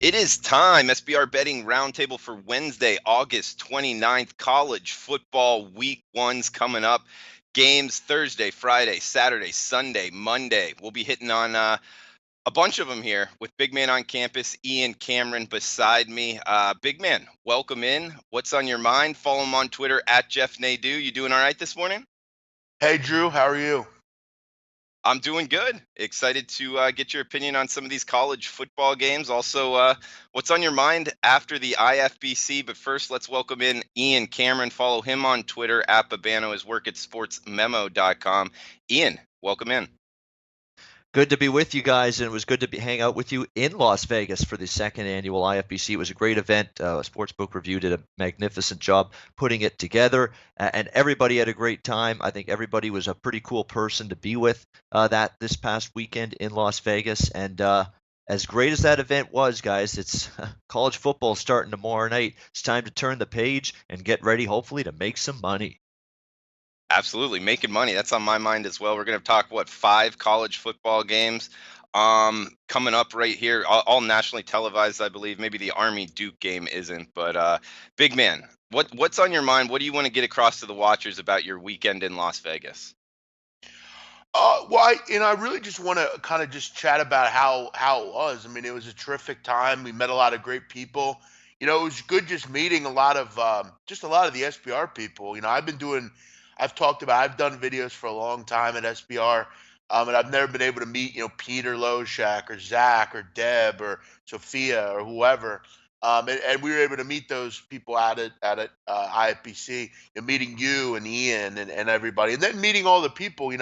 It is time. SBR betting roundtable for Wednesday, August 29th. College football week one's coming up. Games Thursday, Friday, Saturday, Sunday, Monday. We'll be hitting on a bunch of them here with Big Man on campus, Ian Cameron beside me. Big Man, welcome in. What's on your mind? Follow him on Twitter at Jeff Nadeau. You doing all right this morning? Hey, Drew, how are you? I'm doing good. Excited to get your opinion on some of these college football games. Also, what's on your mind after the IFBC? But first, let's welcome in Ian Cameron. Follow him on Twitter at Babano, his work at sportsmemo.com. Ian, welcome in. Good to be with you guys, and it was good to hang out with you in Las Vegas for the second annual IFBC. It was a great event. Sportsbook Review did a magnificent job putting it together, and everybody had a great time. I think everybody was a pretty cool person to be with this past weekend in Las Vegas. And as great as that event was, guys, it's college football starting tomorrow night. It's time to turn the page and get ready, hopefully, to make some money. Absolutely, making money. That's on my mind as well. We're going to talk, 5 college football games coming up right here, all nationally televised, I believe. Maybe the Army Duke game isn't, but Big Man, what's on your mind? What do you want to get across to the watchers about your weekend in Las Vegas? I really just want to kind of just chat about how it was. I mean, it was a terrific time. We met a lot of great people. It was good just meeting a lot of the SBR people. I've done videos for a long time at SBR, and I've never been able to meet Peter Loshak or Zach or Deb or Sophia or whoever. And we were able to meet those people at IFBC, meeting you and Ian and everybody, and then meeting all the people,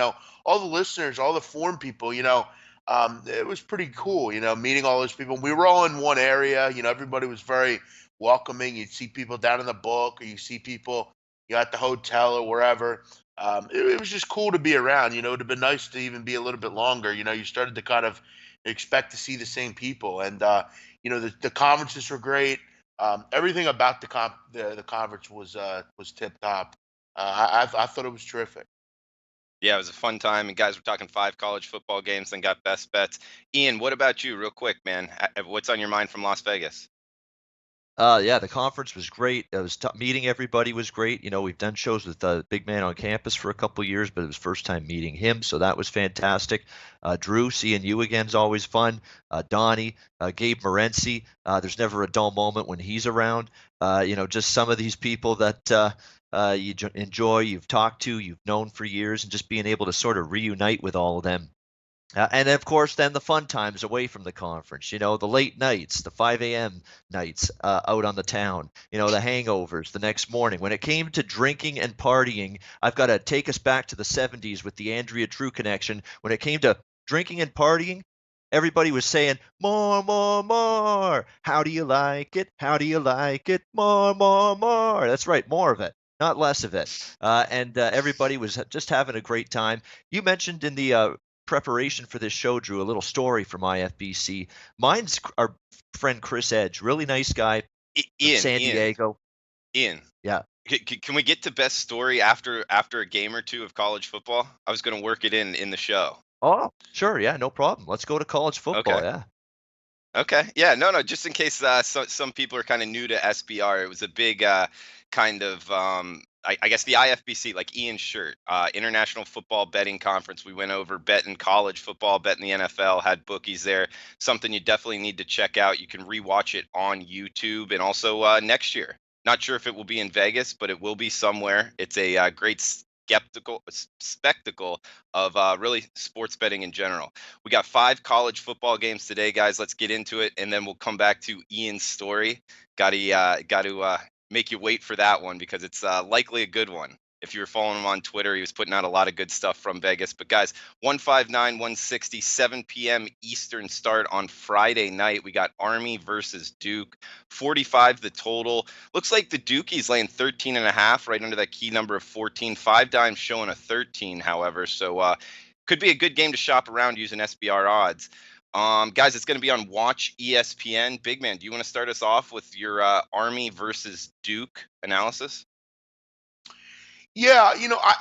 all the listeners, all the forum people, it was pretty cool, meeting all those people. We were all in one area, everybody was very welcoming. You'd see people down in the book, or you see people, at the hotel or wherever. It was just cool to be around. It'd have been nice to even be a little bit longer. You started to kind of expect to see the same people, and the conferences were great. Everything about the conference was tip top. I thought it was terrific. Yeah, it was a fun time. And guys, we're talking 5 college football games, then got best bets. Ian, what about you, real quick, man? What's on your mind from Las Vegas? Yeah, the conference was great. It was meeting everybody was great. We've done shows with Big Man on campus for a couple years, but it was first time meeting him, so that was fantastic. Drew, seeing you again is always fun. Donnie, Gabe Morency. There's never a dull moment when he's around. Just some of these people that you enjoy, you've talked to, you've known for years, and just being able to sort of reunite with all of them. And of course, then the fun times away from the conference, the late nights, the 5 a.m. nights out on the town, the hangovers the next morning. When it came to drinking and partying, I've got to take us back to the 70s with the Andrea True connection. When it came to drinking and partying, everybody was saying, more, more, more. How do you like it? How do you like it? More, more, more. That's right, more of it. Not less of it. And everybody was just having a great time. You mentioned in the preparation for this show, Drew, a little story from IFBC. Mine's our friend Chris Edge, really nice guy from San Diego. Ian. Yeah. Can we get to best story after a game or two of college football? I was going to work it in the show. Oh, sure. Yeah, no problem. Let's go to college football. Okay. Yeah. Okay. Yeah. No. Just in case some people are kind of new to SBR, it was a big kind of I guess the IFBC, like Ian's shirt, International Football Betting Conference. We went over betting college football, betting the NFL, had bookies there. Something you definitely need to check out. You can rewatch it on YouTube, and also next year. Not sure if it will be in Vegas, but it will be somewhere. It's a great spectacle of really sports betting in general. We got 5 college football games today, guys. Let's get into it, and then we'll come back to Ian's story. Got to make you wait for that one because it's likely a good one. If you were following him on Twitter, he was putting out a lot of good stuff from Vegas. But guys, 159, 160, 7 p.m. Eastern start on Friday night. We got Army versus Duke, 45 the total. Looks like the Dukies laying 13.5, right under that key number of 14. 5 dimes showing a 13, however. So could be a good game to shop around using SBR odds. Guys, it's going to be on Watch ESPN. Big Man, do you want to start us off with your Army versus Duke analysis? Yeah,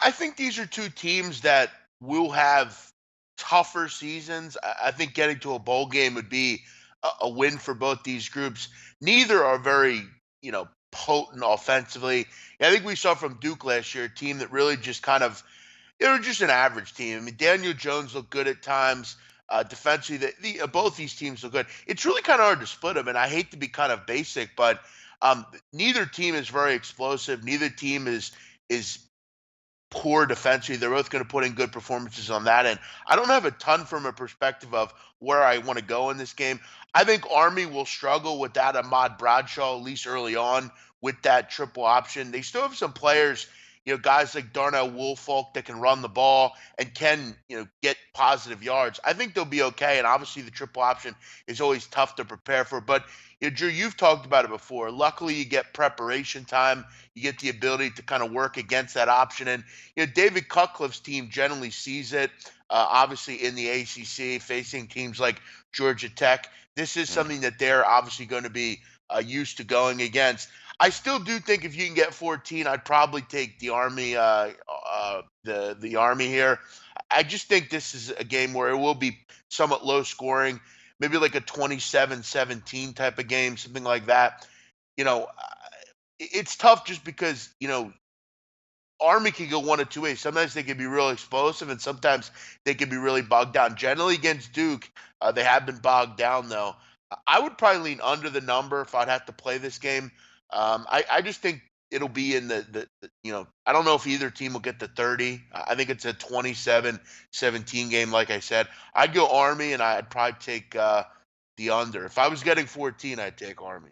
I think these are two teams that will have tougher seasons. I think getting to a bowl game would be a win for both these groups. Neither are very, potent offensively. I think we saw from Duke last year a team that really just kind of, they were just an average team. I mean, Daniel Jones looked good at times. Defensively, both these teams look good. It's really kind of hard to split them, and I hate to be kind of basic, but neither team is very explosive. Neither team is poor defensively. They're both going to put in good performances on that end. I don't have a ton from a perspective of where I want to go in this game. I think Army will struggle without Ahmad Bradshaw, at least early on, with that triple option. They still have some players, guys like Darnell Woolfolk that can run the ball and can, get positive yards. I think they'll be okay. And obviously the triple option is always tough to prepare for. But, Drew, you've talked about it before. Luckily, you get preparation time. You get the ability to kind of work against that option. And, David Cutcliffe's team generally sees it, obviously in the ACC, facing teams like Georgia Tech. This is something that they're obviously going to be used to going against. I still do think if you can get 14, I'd probably take the Army, the Army here. I just think this is a game where it will be somewhat low scoring, maybe like a 27-17 type of game, something like that. It's tough just because, Army can go one of two ways. Sometimes they can be real explosive, and sometimes they can be really bogged down. Generally against Duke, they have been bogged down, though. I would probably lean under the number if I'd have to play this game. I just think it'll be in the I don't know if either team will get the 30. I think it's a 27-17 game, like I said. I'd go Army, and I'd probably take the under. If I was getting 14, I'd take Army.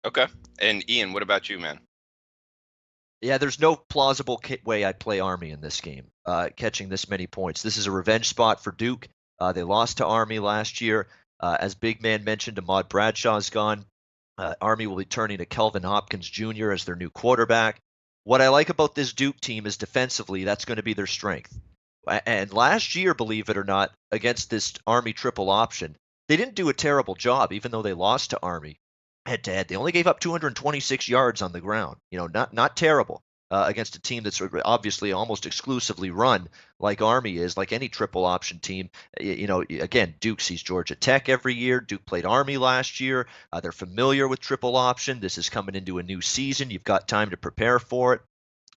Okay. And Ian, what about you, man? Yeah, there's no plausible way I'd play Army in this game, catching this many points. This is a revenge spot for Duke. They lost to Army last year. As Big Man mentioned, Ahmad Bradshaw's gone. Army will be turning to Kelvin Hopkins Jr. as their new quarterback. What I like about this Duke team is defensively, that's going to be their strength. And last year, believe it or not, against this Army triple option, they didn't do a terrible job, even though they lost to Army head-to-head. They only gave up 226 yards on the ground. Not terrible against a team that's obviously almost exclusively run like Army is, like any triple option team. Again, Duke sees Georgia Tech every year. Duke played Army last year. They're familiar with triple option. This is coming into a new season. You've got time to prepare for it.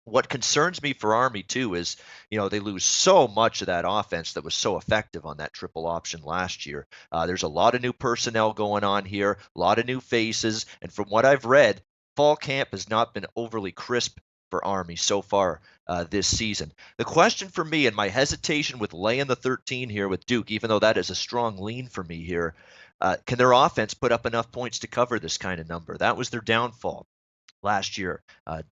What concerns me for Army, too, is, they lose so much of that offense that was so effective on that triple option last year. There's a lot of new personnel going on here, a lot of new faces. And from what I've read, fall camp has not been overly crisp for Army so far this season. The question for me, and my hesitation with laying the 13 here with Duke, even though that is a strong lean for me here, can their offense put up enough points to cover this kind of number? That was their downfall last year.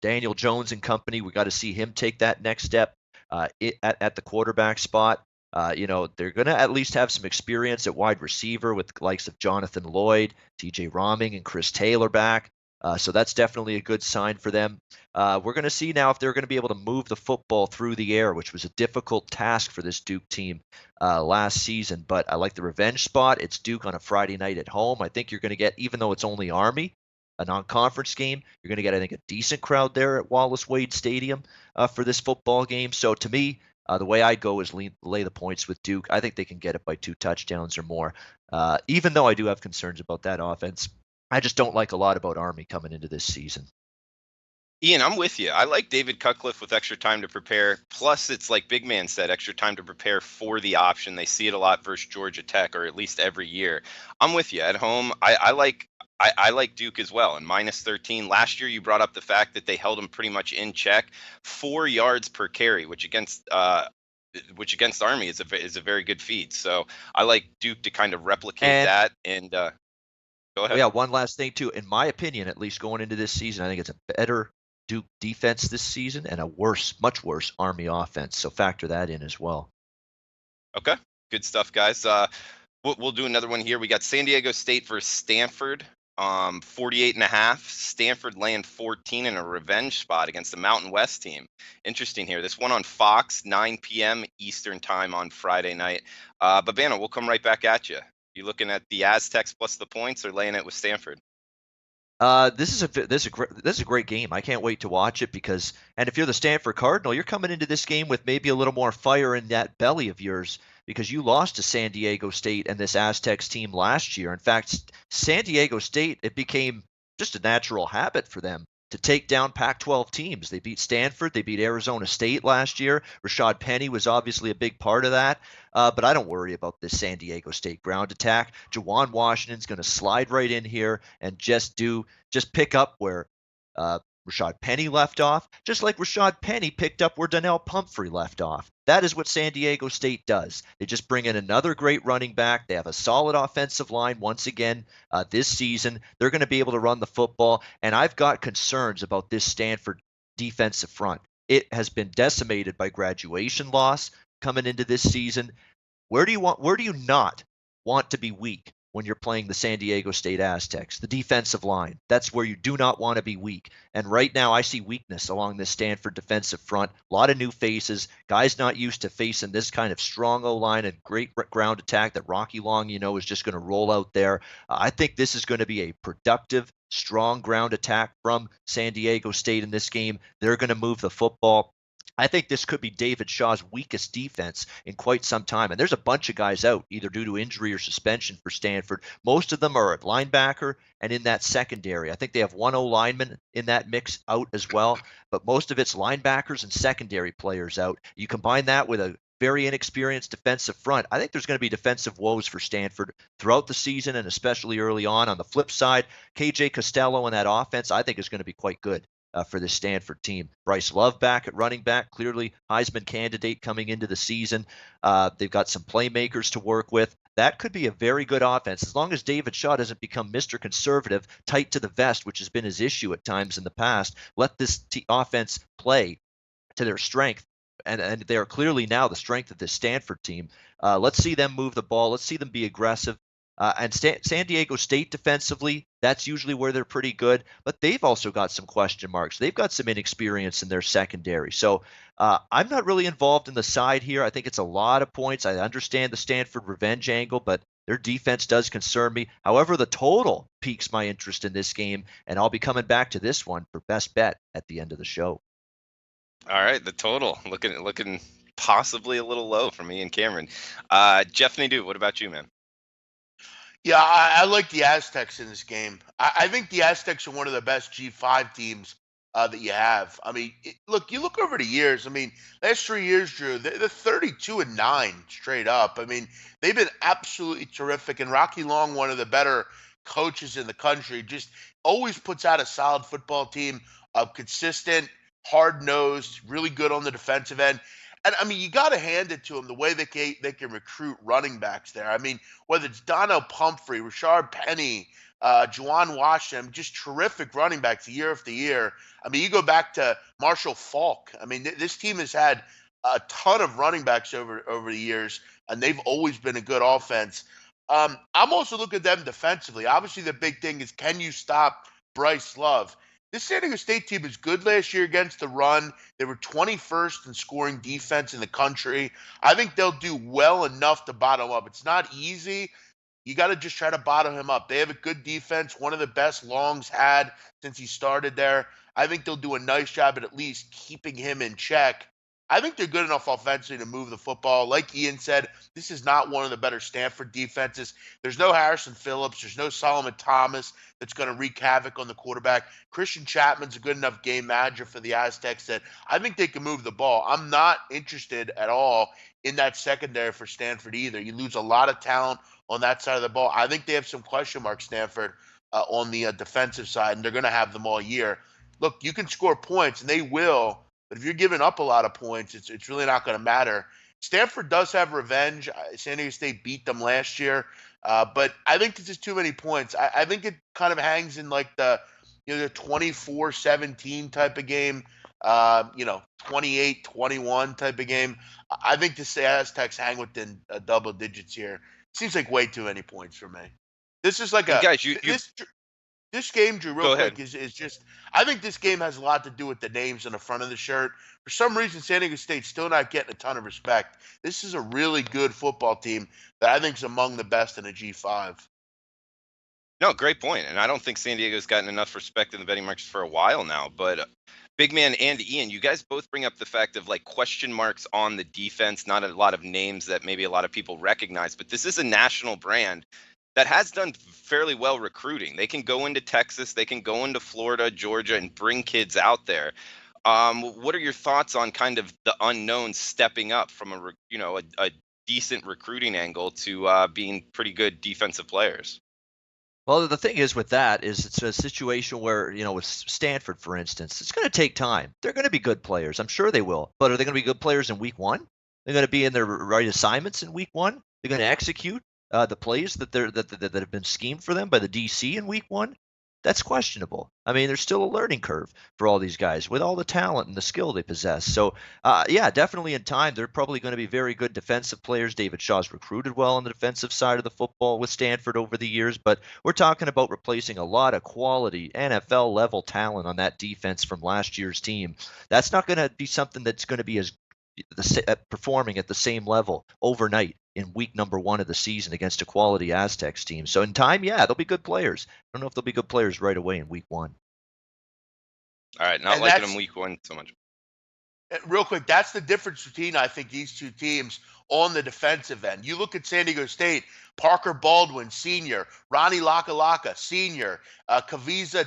Daniel Jones and company, we got to see him take that next step at the quarterback spot. They're going to at least have some experience at wide receiver with the likes of Jonathan Lloyd, TJ Romming, and Chris Taylor back. So that's definitely a good sign for them. We're going to see now if they're going to be able to move the football through the air, which was a difficult task for this Duke team last season. But I like the revenge spot. It's Duke on a Friday night at home. I think you're going to get, even though it's only Army, a non-conference game, you're going to get, I think, a decent crowd there at Wallace Wade Stadium for this football game. So to me, the way I go is lay the points with Duke. I think they can get it by 2 touchdowns or more. Even though I do have concerns about that offense, I just don't like a lot about Army coming into this season. Ian, I'm with you. I like David Cutcliffe with extra time to prepare. Plus, it's like Big Man said, extra time to prepare for the option. They see it a lot versus Georgia Tech, or at least every year. I'm with you. At home, I like Duke as well. And minus 13. Last year, you brought up the fact that they held them pretty much in check. 4 yards per carry, which against Army is a very good feat. So I like Duke to kind of replicate that. And go ahead. Yeah, one last thing too. In my opinion, at least going into this season, I think it's a better Duke defense this season and a much worse Army offense. So factor that in as well. Okay, good stuff, guys. We'll do another one here. We got San Diego State versus Stanford. 48.5. Stanford laying 14 in a revenge spot against the Mountain West team. Interesting here. This one on Fox, 9 p.m. Eastern time on Friday night. But Banno, we'll come right back at you. You looking at the Aztecs plus the points or laying it with Stanford? This is a great game. I can't wait to watch it and if you're the Stanford Cardinal, you're coming into this game with maybe a little more fire in that belly of yours because you lost to San Diego State and this Aztecs team last year. In fact, San Diego State, it became just a natural habit for them to take down Pac-12 teams. They beat Stanford, they beat Arizona State last year. Rashad Penny was obviously a big part of that. But I don't worry about this San Diego State ground attack. Juwan Washington's going to slide right in here and just pick up where Rashad Penny left off, just like Rashad Penny picked up where Donnell Pumphrey left off. That is what San Diego State does. They just bring in another great running back. They have a solid offensive line once again this season. They're going to be able to run the football, and I've got concerns about this Stanford defensive front. It has been decimated by graduation loss coming into this season. Where do you not want to be weak when you're playing the San Diego State Aztecs? The defensive line. That's where you do not want to be weak. And right now I see weakness along this Stanford defensive front. A lot of new faces, guys not used to facing this kind of strong O-line and great ground attack that Rocky Long, is just going to roll out there. I think this is going to be a productive, strong ground attack from San Diego State in this game. They're going to move the football. I think this could be David Shaw's weakest defense in quite some time. And there's a bunch of guys out, either due to injury or suspension for Stanford. Most of them are at linebacker and in that secondary. I think they have one O-lineman in that mix out as well, but most of it's linebackers and secondary players out. You combine that with a very inexperienced defensive front. I think there's going to be defensive woes for Stanford throughout the season and especially early on. On the flip side, KJ Costello and that offense, I think is going to be quite good. For this Stanford team. Bryce Love back at running back, clearly Heisman candidate coming into the season. They've got some playmakers to work with. That could be a very good offense as long as David Shaw doesn't become Mr. Conservative, tight to the vest, which has been his issue at times in the past. Let this offense play to their strength. And they are clearly now the strength of this Stanford team. Let's see them move the ball. Let's see them be aggressive. And San Diego State defensively, that's usually where they're pretty good, but they've also got some question marks. They've got some inexperience in their secondary. So I'm not really involved in the side here. I think it's a lot of points. I understand the Stanford revenge angle, but their defense does concern me. However, the total piques my interest in this game, and I'll be coming back to this one for best bet at the end of the show. All right, the total looking possibly a little low for me and Cameron. Jeff Nadeau, what about you, man? Yeah, I like the Aztecs in this game. I think the Aztecs are one of the best G5 teams that you have. I mean, you look over the years. I mean, last 3 years, Drew, they're 32-9 straight up. I mean, they've been absolutely terrific. And Rocky Long, one of the better coaches in the country, just always puts out a solid football team, consistent, hard-nosed, really good on the defensive end. And I mean, you got to hand it to them the way they can recruit running backs there. I mean, whether it's Donnell Pumphrey, Rashard Penny, Juwan Washington, just terrific running backs year after year. I mean, you go back to Marshall Faulk. I mean, this team has had a ton of running backs over the years, and they've always been a good offense. I'm also looking at them defensively. Obviously, the big thing is, can you stop Bryce Love? This San Diego State team is good last year against the run. They were 21st in scoring defense in the country. I think they'll do well enough to bottom up. It's not easy. You got to just try to bottom him up. They have a good defense, one of the best Long's had since he started there. I think they'll do a nice job at least keeping him in check. I think they're good enough offensively to move the football. Like Ian said, this is not one of the better Stanford defenses. There's no Harrison Phillips. There's no Solomon Thomas that's going to wreak havoc on the quarterback. Christian Chapman's a good enough game manager for the Aztecs that I think they can move the ball. I'm not interested at all in that secondary for Stanford either. You lose a lot of talent on that side of the ball. I think they have some question marks, Stanford, on the defensive side, and they're going to have them all year. Look, you can score points, and they will. But if you're giving up a lot of points, it's really not going to matter. Stanford does have revenge. San Diego State beat them last year. But I think this is too many points. I think it kind of hangs in like the 24-17 type of game, 28-21 type of game. I think the Aztecs hang within double digits here. Seems like way too many points for me. This is like This game, Drew, real quick, is just – I think this game has a lot to do with the names on the front of the shirt. For some reason, San Diego State's still not getting a ton of respect. This is a really good football team that I think is among the best in a G5. No, great point. And I don't think San Diego's gotten enough respect in the betting markets for a while now. But Big Man and Ian, you guys both bring up the fact of like question marks on the defense, not a lot of names that maybe a lot of people recognize, but this is a national brand that has done fairly well recruiting. They can go into Texas, they can go into Florida, Georgia, and bring kids out there. What are your thoughts on kind of the unknown stepping up from a decent recruiting angle to being pretty good defensive players? Well, the thing is with that is it's a situation where, with Stanford, for instance, it's going to take time. They're going to be good players. I'm sure they will. But are they going to be good players in week one? They're going to be in their right assignments in week one. They're going to execute the plays that have been schemed for them by the DC in week one. That's questionable. I mean, there's still a learning curve for all these guys with all the talent and the skill they possess. So, yeah, definitely in time, they're probably going to be very good defensive players. David Shaw's recruited well on the defensive side of the football with Stanford over the years, but we're talking about replacing a lot of quality NFL level talent on that defense from last year's team. That's not going to be something that's going to be as performing at the same level overnight in week number 1 of the season against a quality Aztecs team. So in time, yeah, they'll be good players. I don't know if they'll be good players right away in week 1. All right, not And liking that's them week 1 so much. real quick. That's the difference between, I think, these two teams on the defensive end. You look at San Diego State, Parker Baldwin, senior, Ronnie Lakalaka, senior, Kavisa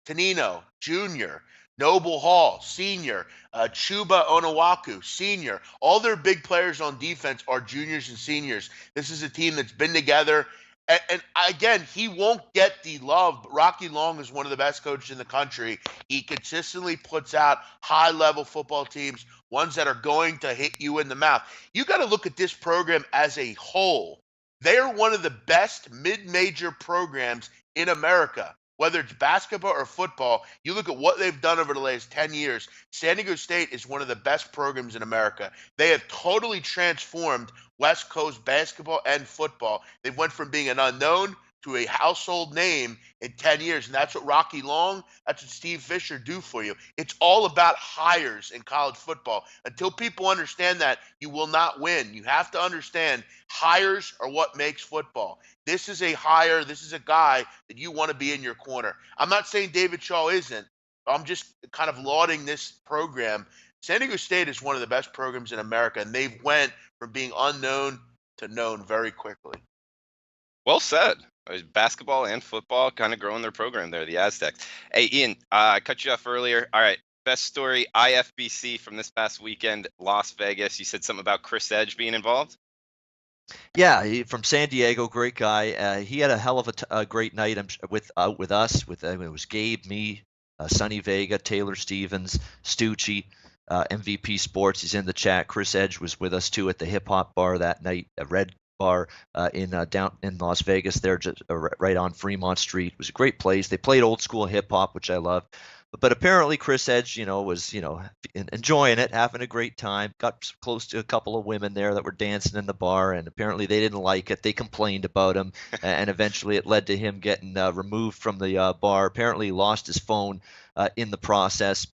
Tanino, junior, Noble Hall, senior, Chuba Onawaku, senior. All their big players on defense are juniors and seniors. This is a team that's been together. And again, he won't get the love, but Rocky Long is one of the best coaches in the country. He consistently puts out high-level football teams, ones that are going to hit you in the mouth. You got to look at this program as a whole. They are one of the best mid-major programs in America, whether it's basketball or football. You look at what they've done over the last 10 years. San Diego State is one of the best programs in America. They have totally transformed West Coast basketball and football. They went from being an unknown to a household name in 10 years. And that's what Rocky Long, that's what Steve Fisher do for you. It's all about hires in college football. Until people understand that, you will not win. You have to understand hires are what makes football. This is a hire. This is a guy that you want to be in your corner. I'm not saying David Shaw isn't. I'm just kind of lauding this program. San Diego State is one of the best programs in America, and they've went from being unknown to known very quickly. Well said. Basketball and football kind of growing their program there, the Aztecs. Hey, Ian, I cut you off earlier. All right, best story, IFBC from this past weekend, Las Vegas. You said something about Chris Edge being involved? Yeah, from San Diego, great guy. He had a hell of a great night with us. It was Gabe, me, Sonny Vega, Taylor Stevens, Stucci, MVP Sports. He's in the chat. Chris Edge was with us too at the hip hop bar that night, a Red Bar down in Las Vegas, there just right on Fremont Street. It was a great place. They played old school hip hop, which I love. But apparently Chris Edge, was, enjoying it, having a great time. Got close to a couple of women there that were dancing in the bar, and apparently they didn't like it. They complained about him, and eventually it led to him getting removed from the bar. Apparently he lost his phone in the process.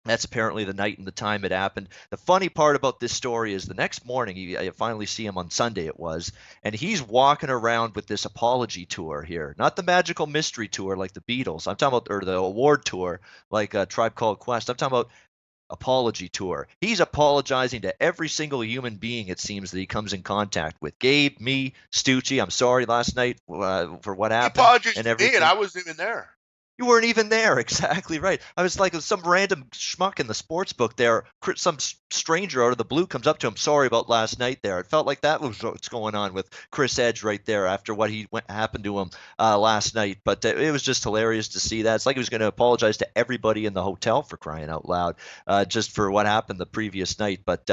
That's apparently the night and the time it happened. The funny part about this story is the next morning, you finally see him on Sunday it was, and he's walking around with this apology tour here. Not the magical mystery tour like the Beatles. I'm talking about, or the award tour like Tribe Called Quest. I'm talking about apology tour. He's apologizing to every single human being, it seems, that he comes in contact with. Gabe, me, Stucci, I'm sorry last night for what happened. He apologized and to me, and I wasn't even there. You weren't even there. Exactly right. I was like some random schmuck in the sports book there. Some stranger out of the blue comes up to him. Sorry about last night there. It felt like that was what's going on with Chris Edge right there after what happened to him last night. But it was just hilarious to see that. It's like he was going to apologize to everybody in the hotel, for crying out loud, just for what happened the previous night. But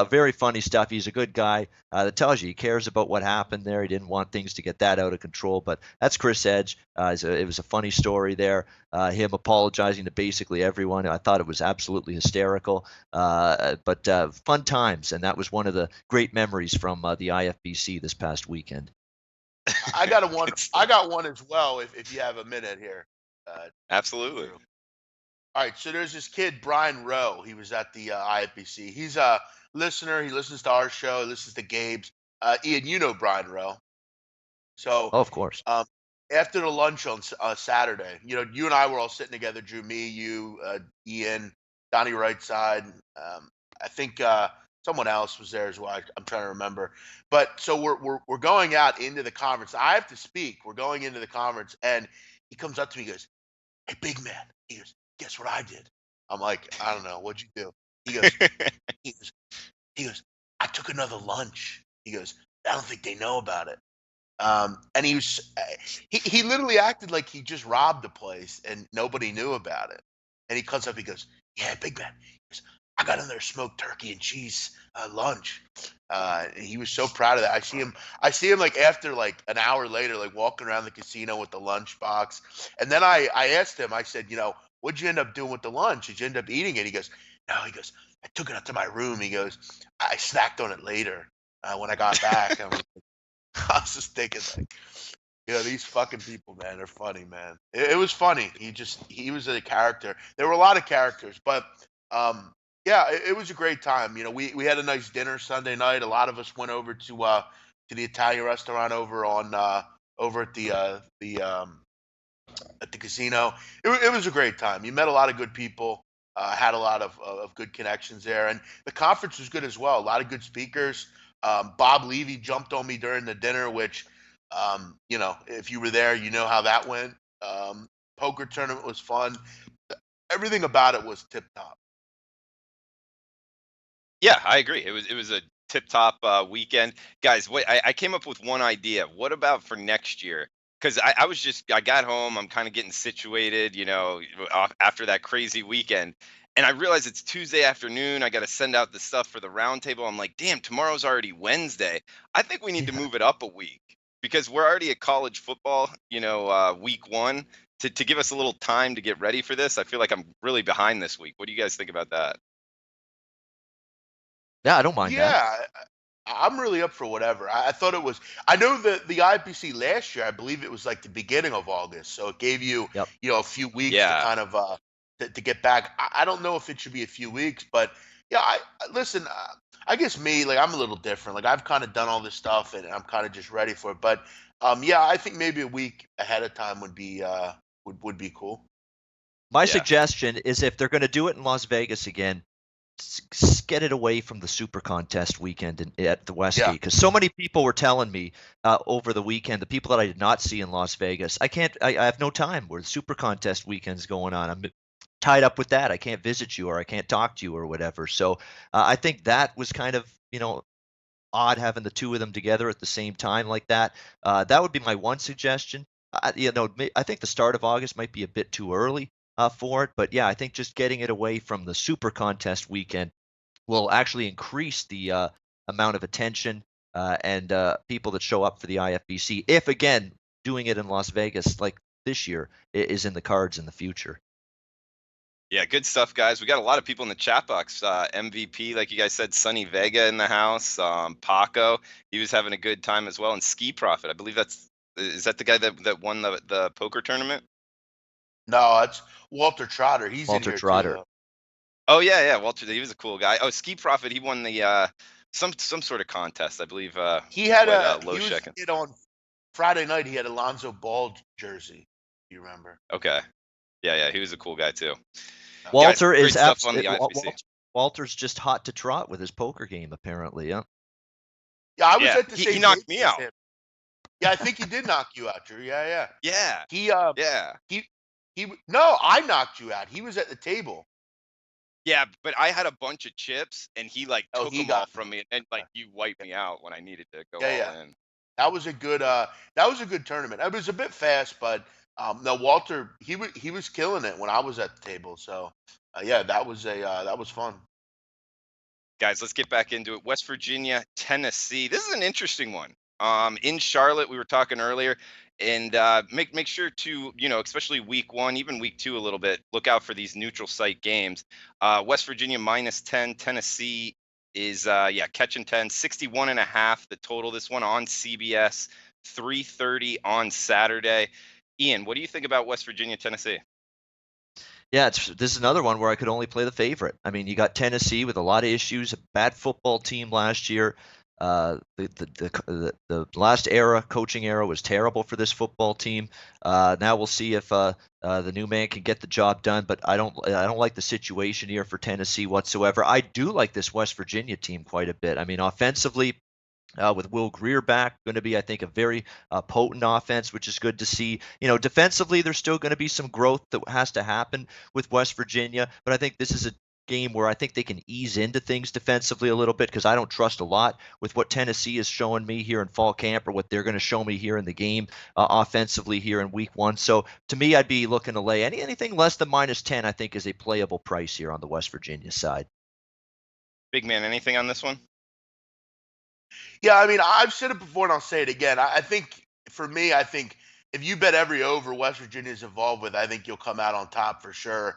very funny stuff. He's a good guy. That tells you he cares about what happened there. He didn't want things to get that out of control. But that's Chris Edge. It was a funny story there. Him apologizing to basically everyone. I thought it was absolutely hysterical. But fun times, and that was one of the great memories from the IFBC this past weekend. I got one. I got one as well. If you have a minute here. Absolutely. All right. So there's this kid, Brian Rowe. He was at the IFBC. He's a listener. He listens to our show. He listens to Gabe's. Ian, you know Brian Rowe. So, Oh, of course. after the lunch on Saturday, you and I were all sitting together, Drew, me, you, Ian, Donnie Rightside. I think someone else was there as well. I'm trying to remember. But so we're going out into the conference. I have to speak. We're going into the conference, and he comes up to me, he goes, "Hey, big man." He goes, "Guess what I did?" I'm like, "I don't know. What'd you do?" He goes, he goes, he goes, "I took another lunch." He goes, "I don't think they know about it." And he literally acted like he just robbed the place and nobody knew about it. And he comes up, he goes, "Yeah, big man." He goes, "I got another smoked turkey and cheese lunch." And he was so proud of that. I see him like after like an hour later, like walking around the casino with the lunch box. And then I asked him, I said, "What'd you end up doing with the lunch? Did you end up eating it?" He goes, "No." He goes, "I took it up to my room." He goes, "I snacked on it later when I got back." I was just thinking, like, these fucking people, man, they're funny, man. It was funny. He was a character. There were a lot of characters, but yeah, it was a great time. We had a nice dinner Sunday night. A lot of us went over to the Italian restaurant over at the casino. It was a great time. You met a lot of good people. Had a lot of good connections there, and the conference was good as well. A lot of good speakers. Bob Levy jumped on me during the dinner, which, if you were there, you know how that went. Poker tournament was fun. Everything about it was tip top. Yeah, I agree. It was a tip top weekend, guys. Wait, I came up with one idea. What about for next year? Because I got home. I'm kind of getting situated, after that crazy weekend, and I realize it's Tuesday afternoon. I got to send out the stuff for the roundtable. I'm like, damn, tomorrow's already Wednesday. I think we need to Yeah. move it up a week because we're already at college football, week one. To give us a little time to get ready for this, I feel like I'm really behind this week. What do you guys think about that? Yeah, I don't mind that. Yeah, I'm really up for whatever. I thought it was. I know that the IPC last year, I believe it was like the beginning of August, so it gave you, Yep. a few weeks to Yeah. kind of to get back. I don't know if it should be a few weeks, but yeah, listen. I guess me, like, I'm a little different. Like, I've kind of done all this stuff, and I'm kind of just ready for it. But yeah, I think maybe a week ahead of time would be would be cool. My Yeah. suggestion is if they're going to do it in Las Vegas again, get it away from the Super Contest weekend at the Westgate, Yeah, because so many people were telling me over the weekend, the people that I did not see in Las Vegas, I have no time where the Super Contest weekend's going on. I'm tied up with that. I can't visit you or I can't talk to you or whatever. So I think that was kind of, odd having the two of them together at the same time like that. That would be my one suggestion. I think the start of August might be a bit too early for it, but yeah, I think just getting it away from the Super Contest weekend will actually increase the amount of attention and people that show up for the IFBC. If again, doing it in Las Vegas like this year is in the cards in the future. Yeah, good stuff, guys. We got a lot of people in the chat box. MVP, like you guys said, Sunny Vega in the house. Paco, he was having a good time as well. And Ski Profit, I believe is that the guy that won the poker tournament? no, it's Walter Trotter. He's in Walter here too, Trotter. though. Oh yeah, Walter, he was a cool guy. Oh, Ski Profit, he won the some sort of contest, I believe. Low He was Shekin. it on Friday night. He had Alonzo Ball jersey. You remember? Okay, yeah, he was a cool guy too. Guys, Walter great is stuff on the IFBC. Walter's just hot to trot with his poker game, apparently. Yeah. Yeah, I was Yeah, at the he same knocked table me as out. him. Yeah, I think he did knock you out, Drew. Yeah, yeah. Yeah, He yeah. no, I knocked you out. He was at the table. Yeah, but I had a bunch of chips, and he like Oh, took he them all got from me. me, and like Okay. you wiped me out when I needed to go Yeah, all yeah. in. That was a good tournament. It was a bit fast, but no, Walter, he was killing it when I was at the table. So yeah, that was fun. Guys, let's get back into it. West Virginia, Tennessee. This is an interesting one. In Charlotte, we were talking earlier, and make sure to, especially week one, even week two a little bit, look out for these neutral site games. West Virginia -10, Tennessee is catching 10, 61.5 the total. This one on CBS, 3:30 on Saturday. Ian, what do you think about West Virginia, Tennessee? Yeah, this is another one where I could only play the favorite. I mean, you got Tennessee with a lot of issues, a bad football team last year. The last coaching era was terrible for this football team. Now we'll see if the new man can get the job done. But I don't like the situation here for Tennessee whatsoever. I do like this West Virginia team quite a bit. I mean, offensively, with Will Greer back, going to be, I think, a very potent offense, which is good to see. Defensively, there's still going to be some growth that has to happen with West Virginia, but I think this is a game where I think they can ease into things defensively a little bit, because I don't trust a lot with what Tennessee is showing me here in fall camp or what they're going to show me here in the game offensively here in week 1. So to me, I'd be looking to lay anything less than -10, I think, is a playable price here on the West Virginia side. Big man, anything on this one? Yeah, I mean, I've said it before and I'll say it again. I think for me, I think if you bet every over West Virginia is involved with, I think you'll come out on top for sure.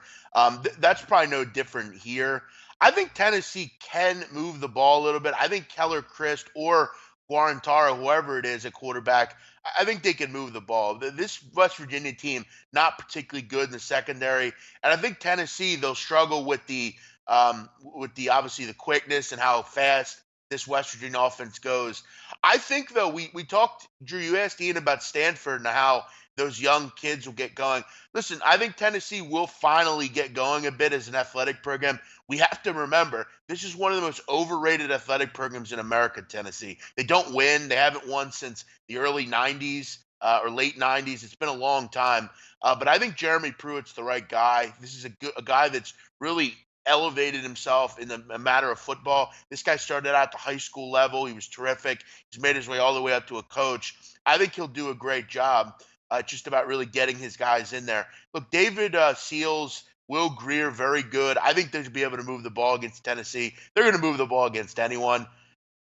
That's probably no different here. I think Tennessee can move the ball a little bit. I think Keller Christ or Guarantara, whoever it is at quarterback, I think they can move the ball. This West Virginia team, not particularly good in the secondary. And I think Tennessee, they'll struggle with the obviously the quickness and how fast this West Virginia offense goes. I think, though, we talked, Drew, you asked Ian about Stanford and how those young kids will get going. Listen, I think Tennessee will finally get going a bit as an athletic program. We have to remember, this is one of the most overrated athletic programs in America, Tennessee. They don't win. They haven't won since the early 90s or late 90s. It's been a long time. But I think Jeremy Pruitt's the right guy. This is a guy that's really elevated himself in the matter of football. This guy started out at the high school level. He was terrific. He's made his way all the way up to a coach. I think he'll do a great job just about really getting his guys in there. Look, David Seals, Will Greer, very good. I think they should be able to move the ball against Tennessee. They're going to move the ball against anyone.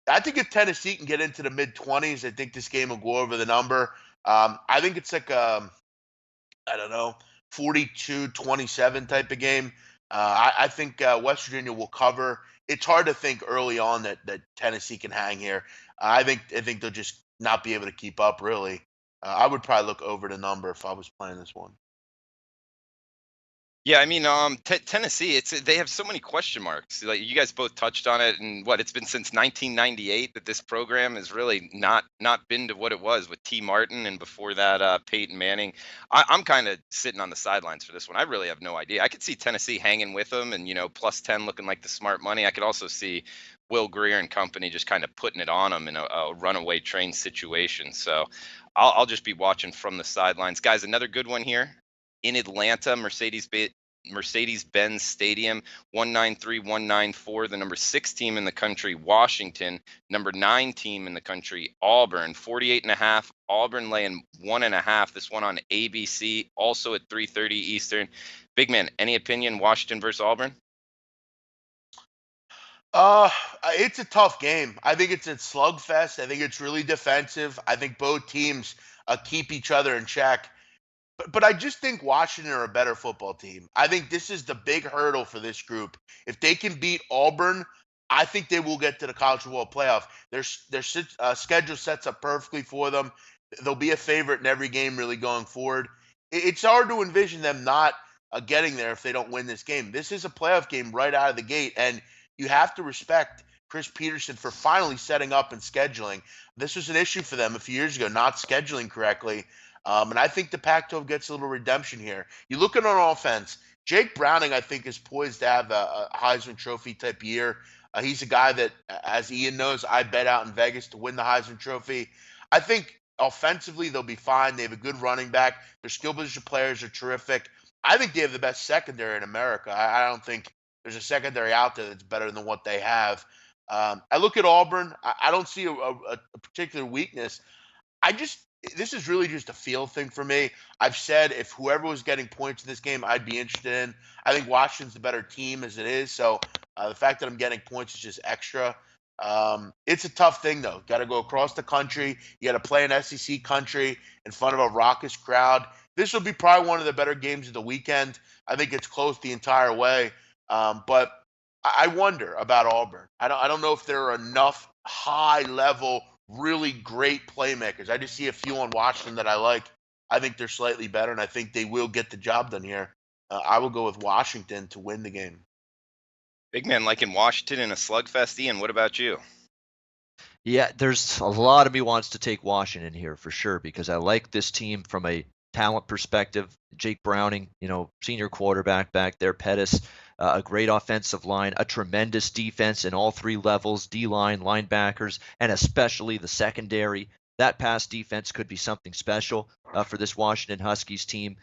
I think if Tennessee can get into the mid-20s, I think this game will go over the number. I think it's like I don't know, 42-27 type of game. I think West Virginia will cover. It's hard to think early on that Tennessee can hang here. I think they'll just not be able to keep up, really. I would probably look over the number if I was playing this one. Yeah, I mean, Tennessee, they have so many question marks. Like you guys both touched on it, and it's been since 1998 that this program has really not been to what it was with T. Martin, and before that, Peyton Manning. I'm kind of sitting on the sidelines for this one. I really have no idea. I could see Tennessee hanging with them, and +10 looking like the smart money. I could also see Will Greer and company just kind of putting it on them in a runaway train situation. So I'll just be watching from the sidelines, guys. Another good one here in Atlanta, Mercedes-Benz Stadium, 193-194. The number 6 team in the country, Washington. Number 9 team in the country, Auburn. 48.5. Auburn laying 1.5. This one on ABC, also at 3:30 Eastern. Big man, any opinion? Washington versus Auburn? It's a tough game. I think it's a slugfest. I think it's really defensive. I think both teams keep each other in check. But I just think Washington are a better football team. I think this is the big hurdle for this group. If they can beat Auburn, I think they will get to the college football playoff. Their schedule sets up perfectly for them. They'll be a favorite in every game really going forward. It's hard to envision them not getting there if they don't win this game. This is a playoff game right out of the gate, and you have to respect Chris Peterson for finally setting up and scheduling. This was an issue for them a few years ago, not scheduling correctly. And I think the Pac-12 gets a little redemption here. You look at on offense, Jake Browning, I think, is poised to have a Heisman Trophy type year. He's a guy that, as Ian knows, I bet out in Vegas to win the Heisman Trophy. I think offensively they'll be fine. They have a good running back. Their skill position players are terrific. I think they have the best secondary in America. I don't think there's a secondary out there that's better than what they have. I look at Auburn. I don't see a particular weakness. This is really just a feel thing for me. I've said if whoever was getting points in this game, I'd be interested in. I think Washington's the better team as it is. So the fact that I'm getting points is just extra. It's a tough thing, though. Got to go across the country. You got to play an SEC country in front of a raucous crowd. This will be probably one of the better games of the weekend. I think it's close the entire way. But I wonder about Auburn. I don't know if there are enough high-level really great playmakers. I just see a few on Washington that I like. I think they're slightly better, and I think they will get the job done here. I will go with Washington to win the game. Big man liking Washington in a slugfest. Ian, what about you? Yeah, there's a lot of me wants to take Washington here for sure because I like this team from a talent perspective. Jake Browning, senior quarterback back there, Pettis, a great offensive line, a tremendous defense in all three levels, D-line, linebackers, and especially the secondary. That pass defense could be something special for this Washington Huskies team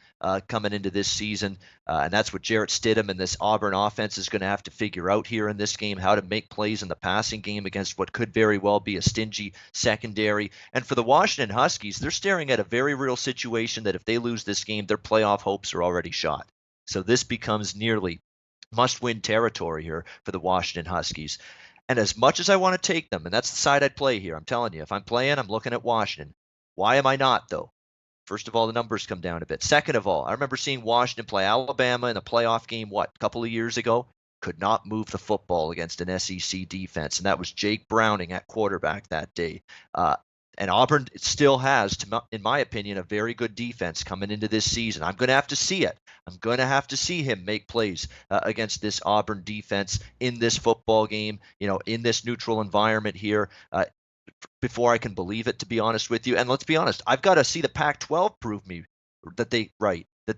coming into this season. And that's what Jarrett Stidham and this Auburn offense is going to have to figure out here in this game, how to make plays in the passing game against what could very well be a stingy secondary. And for the Washington Huskies, they're staring at a very real situation that if they lose this game, their playoff hopes are already shot. So this becomes nearly must-win territory here for the Washington Huskies. And as much as I want to take them, and that's the side I'd play here, I'm telling you, if I'm playing, I'm looking at Washington. Why am I not, though? First of all, the numbers come down a bit. Second of all, I remember seeing Washington play Alabama in a playoff game, a couple of years ago? Could not move the football against an SEC defense, and that was Jake Browning at quarterback that day. And Auburn still has, in my opinion, a very good defense coming into this season. I'm going to have to see it. I'm going to have to see him make plays against this Auburn defense in this football game, in this neutral environment here. Before I can believe it, to be honest with you. And let's be honest, I've got to see the Pac-12 prove me that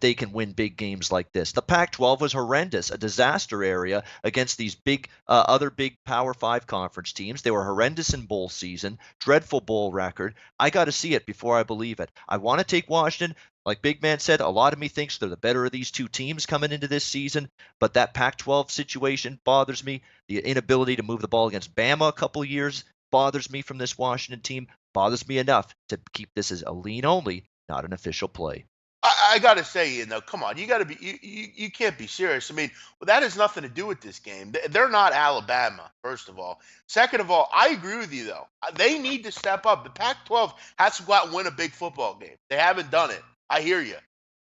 they can win big games like this. The Pac-12 was horrendous, a disaster area against these big other big Power 5 conference teams. They were horrendous in bowl season, dreadful bowl record. I got to see it before I believe it. I want to take Washington. Like Big Man said, a lot of me thinks they're the better of these two teams coming into this season, but that Pac-12 situation bothers me. The inability to move the ball against Bama a couple of years bothers me from this Washington team, bothers me enough to keep this as a lean only, not an official play. I got to say, come on, you got to be, you can't be serious. I mean, well, that has nothing to do with this game. They're not Alabama, first of all. Second of all, I agree with you, though. They need to step up. The Pac-12 has to go out and win a big football game. They haven't done it. I hear you.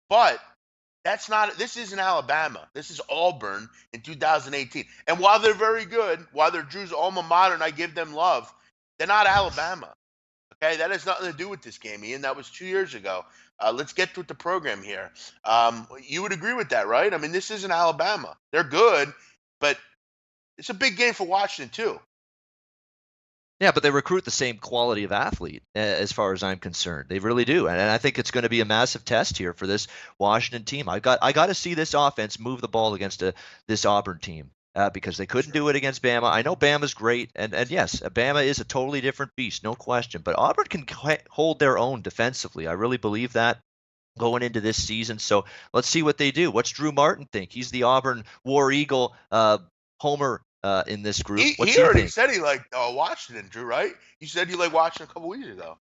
But this isn't Alabama. This is Auburn in 2018. And while they're very good, while they're Drew's alma mater and I give them love, they're not Alabama. Okay, that has nothing to do with this game, Ian. That was 2 years ago. Let's get with the program here. You would agree with that, right? I mean, this isn't Alabama. They're good, but it's a big game for Washington, too. Yeah, but they recruit the same quality of athlete as far as I'm concerned. They really do. And I think it's going to be a massive test here for this Washington team. I got to see this offense move the ball against this Auburn team. Because they couldn't do it against Bama. I know Bama's great, and yes, Bama is a totally different beast, no question. But Auburn can hold their own defensively. I really believe that going into this season. So let's see what they do. What's Drew Martin think? He's the Auburn War Eagle homer in this group. He already said he liked Washington, Drew, right? You said you liked Washington a couple weeks ago.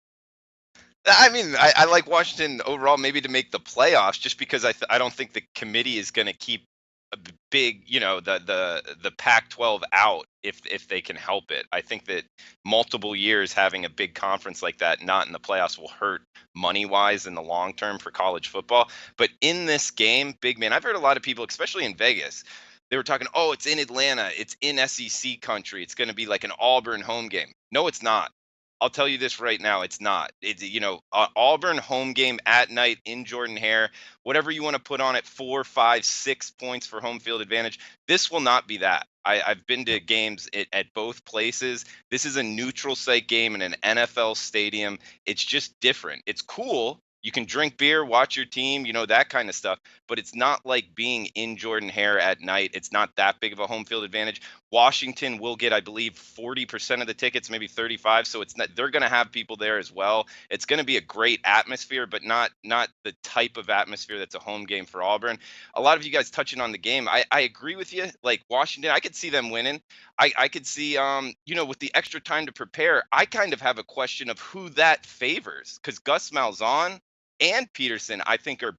I mean, I like Washington overall, maybe to make the playoffs, just because I don't think the committee is going to keep a big, the Pac-12 out if they can help it. I think that multiple years having a big conference like that not in the playoffs will hurt money-wise in the long term for college football. But in this game, Big Man, I've heard a lot of people, especially in Vegas, they were talking, oh, it's in Atlanta, it's in SEC country, it's going to be like an Auburn home game. No, it's not. I'll tell you this right now, it's not. It's Auburn home game at night in Jordan-Hare, whatever you want to put on it, 4, 5, 6 points for home field advantage. This will not be that. I've been to games at both places. This is a neutral site game in an NFL stadium. It's just different. It's cool. You can drink beer, watch your team, that kind of stuff. But it's not like being in Jordan-Hare at night. It's not that big of a home field advantage. Washington will get, I believe, 40% of the tickets, maybe 35. So they're going to have people there as well. It's going to be a great atmosphere, but not the type of atmosphere that's a home game for Auburn. A lot of you guys touching on the game. I agree with you. Like Washington, I could see them winning. I could see, with the extra time to prepare, I kind of have a question of who that favors, because Gus Malzahn and Peterson, I think, are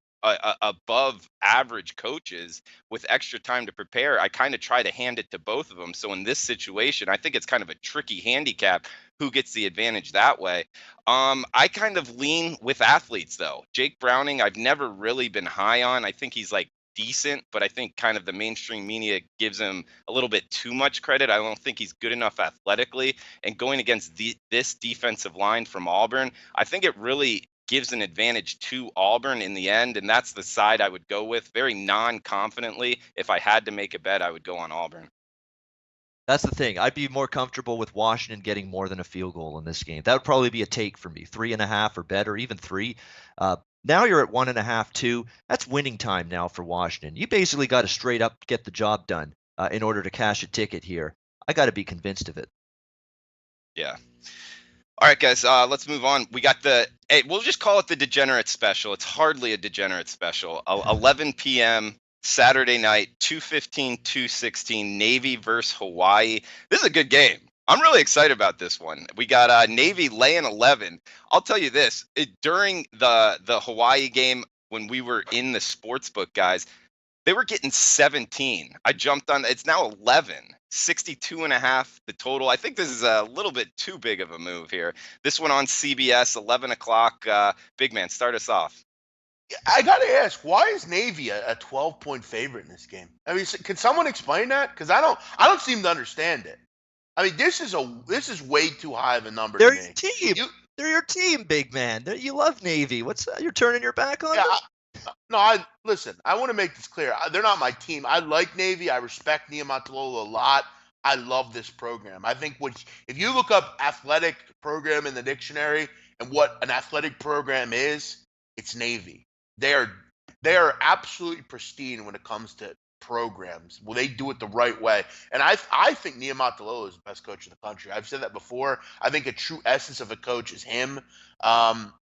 above average coaches with extra time to prepare. I kind of try to hand it to both of them. So in this situation, I think it's kind of a tricky handicap who gets the advantage that way. I kind of lean with athletes, though. Jake Browning, I've never really been high on. I think he's like decent, but I think kind of the mainstream media gives him a little bit too much credit. I don't think he's good enough athletically. And going against this defensive line from Auburn, I think it really gives an advantage to Auburn in the end, and that's the side I would go with very non-confidently. If I had to make a bet, I would go on Auburn. That's the thing. I'd be more comfortable with Washington getting more than a field goal in this game. That would probably be a take for me. 3.5 or better, even 3. Now you're at 1.5, 2. That's winning time now for Washington. You basically got to straight up get the job done in order to cash a ticket here. I got to be convinced of it. Yeah. All right, guys, let's move on. We got we'll just call it the Degenerate Special. It's hardly a Degenerate Special. 11 p.m. Saturday night, 2:15, 2:16, Navy versus Hawaii. This is a good game. I'm really excited about this one. We got Navy laying 11. I'll tell you this, during the Hawaii game, when we were in the Sportsbook, guys, they were getting 17. I jumped on. It's now 11. 62.5 the total. I think this is a little bit too big of a move here. This one on CBS, 11 o'clock. Big man, start us off. I got to ask, why is Navy a 12-point favorite in this game? I mean, can someone explain that? Because I don't seem to understand it. I mean, this is way too high of a number They're to me. your team. They're your team, big man. You love Navy. What's you're turning your back on them? No, listen. I want to make this clear. They're not my team. I like Navy. I respect Niumatalolo a lot. I love this program. I think if you look up athletic program in the dictionary and what an athletic program is, it's Navy. They are absolutely pristine when it comes to programs. Well, they do it the right way. And I think Niumatalolo is the best coach in the country. I've said that before. I think a true essence of a coach is him.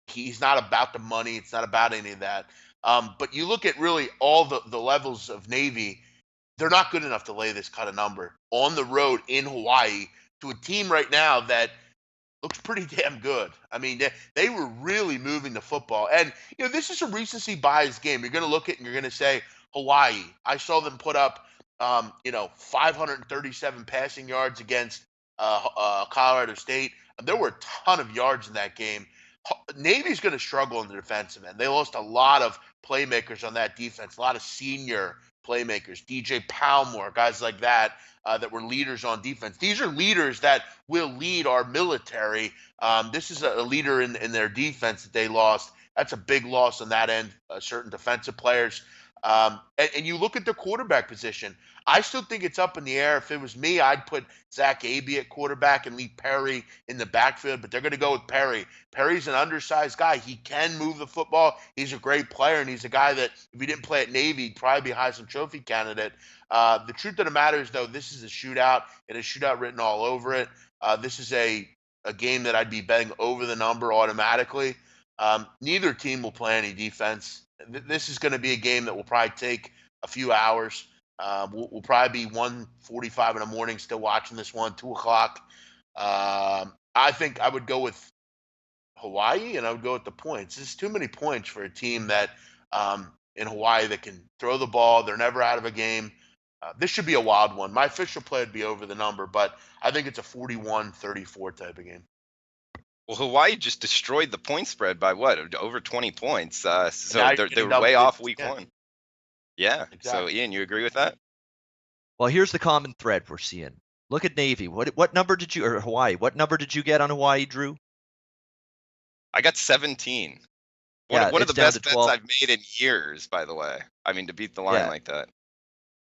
He's not about the money. It's not about any of that. But you look at really all the levels of Navy, they're not good enough to lay this kind of number on the road in Hawaii to a team right now that looks pretty damn good. I mean, they were really moving the football. And, this is a recency bias game. You're going to look at it and you're going to say, Hawaii. I saw them put up, 537 passing yards against Colorado State. There were a ton of yards in that game. Navy's going to struggle in the defensive end. They lost a lot of playmakers on that defense, a lot of senior playmakers, DJ Palmore, guys like that, that were leaders on defense. These are leaders that will lead our military. This is a leader in their defense that they lost. That's a big loss on that end, certain defensive players. And you look at the quarterback position. I still think it's up in the air. If it was me, I'd put Zach Abey at quarterback and leave Perry in the backfield, but they're going to go with Perry. Perry's an undersized guy. He can move the football. He's a great player, and he's a guy that if he didn't play at Navy, he'd probably be a Heisman Trophy candidate. The truth of the matter is, though, this is a shootout, and a shootout written all over it. This is a game that I'd be betting over the number automatically. Neither team will play any defense. This is going to be a game that will probably take a few hours. We'll probably be 1:45 in the morning still watching this one, 2 o'clock. I think I would go with Hawaii, and I would go with the points. There's too many points for a team that in Hawaii that can throw the ball. They're never out of a game. This should be a wild one. My official play would be over the number, but I think it's a 41-34 type of game. Well, Hawaii just destroyed the point spread by what? Over 20 points. So they're double way off digits, week yeah. one. Yeah. Exactly. So, Ian, you agree with that? Well, here's the common thread we're seeing. Look at Navy. What number did you, or Hawaii, what number did you get on Hawaii, Drew? I got 17. Yeah, One of it's the down best to bets 12. I've made in years, by the way. I mean, to beat the line Yeah. like that.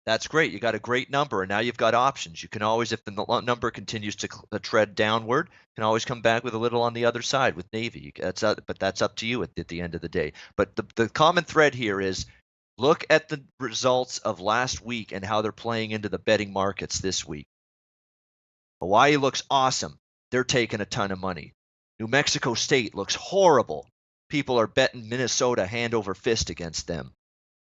That's great. You got a great number, and now you've got options. You can always, if the number continues to tread downward, you can always come back with a little on the other side with Navy. But that's up to you at the end of the day. But the common thread here is look at the results of last week and how they're playing into the betting markets this week. Hawaii looks awesome. They're taking a ton of money. New Mexico State looks horrible. People are betting Minnesota hand over fist against them.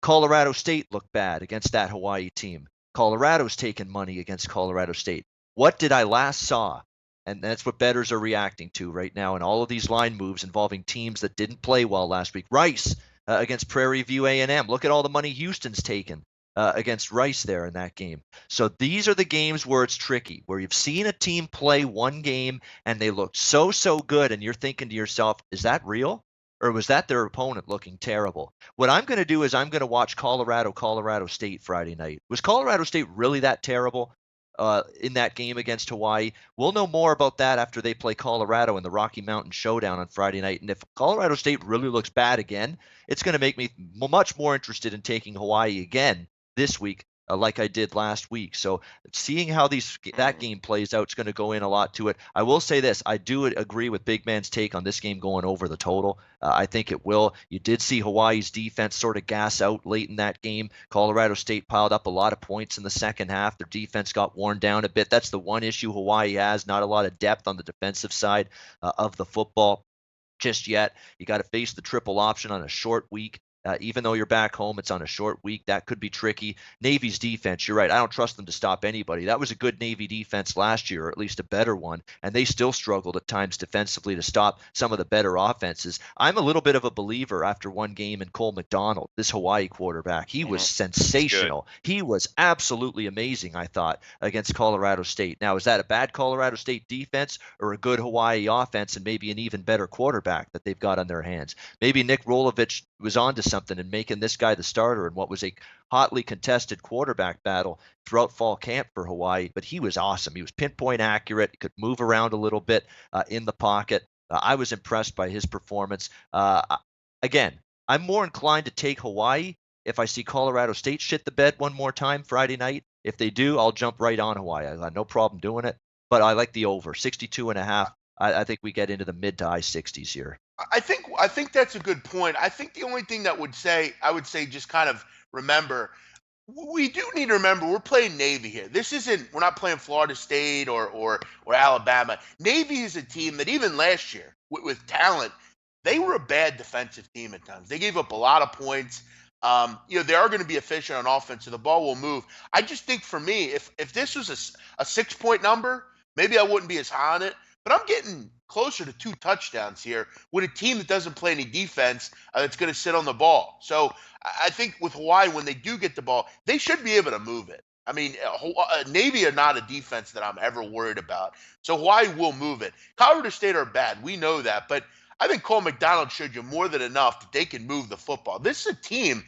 Colorado State looked bad against that Hawaii team. Colorado's taking money against Colorado State. What did I last saw? And that's what bettors are reacting to right now in all of these line moves involving teams that didn't play well last week. Rice against Prairie View A&M. Look at all the money Houston's taken against Rice there in that game. So these are the games where it's tricky, where you've seen a team play one game and they look so good, and you're thinking to yourself, is that real? Or was that their opponent looking terrible? What I'm going to do is I'm going to watch Colorado State Friday night. Was Colorado State really that terrible in that game against Hawaii? We'll know more about that after they play Colorado in the Rocky Mountain Showdown on Friday night. And if Colorado State really looks bad again, it's going to make me much more interested in taking Hawaii again this week like I did last week. So seeing how that game plays out is going to go in a lot to it. I will say this: I do agree with Big Man's take on this game going over the total. I think it will. You did see Hawaii's defense sort of gas out late in that game. Colorado State piled up a lot of points in the second half. Their defense got worn down a bit. That's the one issue Hawaii has, not a lot of depth on the defensive side of the football just yet. You got to face the triple option on a short week. Even though you're back home, it's on a short week. That could be tricky. Navy's defense, you're right. I don't trust them to stop anybody. That was a good Navy defense last year, or at least a better one, and they still struggled at times defensively to stop some of the better offenses. I'm a little bit of a believer after one game in Cole McDonald, this Hawaii quarterback. He was sensational. He was absolutely amazing, I thought, against Colorado State. Now, is that a bad Colorado State defense or a good Hawaii offense and maybe an even better quarterback that they've got on their hands? Maybe Nick Rolovich was onto something and making this guy the starter in what was a hotly contested quarterback battle throughout fall camp for Hawaii, but he was awesome. He was pinpoint accurate. He could move around a little bit in the pocket. I was impressed by his performance. Again, I'm more inclined to take Hawaii if I see Colorado State shit the bed one more time Friday night. If they do, I'll jump right on Hawaii. I got no problem doing it, but I like the over 62.5. I think we get into the mid to high 60s here. I think that's a good point. I think the only thing I would say just kind of remember, we do need to remember we're playing Navy here. We're not playing Florida State or Alabama. Navy is a team that even last year with talent, they were a bad defensive team at times. They gave up a lot of points. They are going to be efficient on offense, so the ball will move. I just think for me, if this was a 6-point number, maybe I wouldn't be as high on it. But I'm getting closer to 2 touchdowns here with a team that doesn't play any defense that's going to sit on the ball. So I think with Hawaii, when they do get the ball, they should be able to move it. I mean, Navy are not a defense that I'm ever worried about. So Hawaii will move it. Colorado State are bad. We know that. But I think Cole McDonald showed you more than enough that they can move the football. This is a team.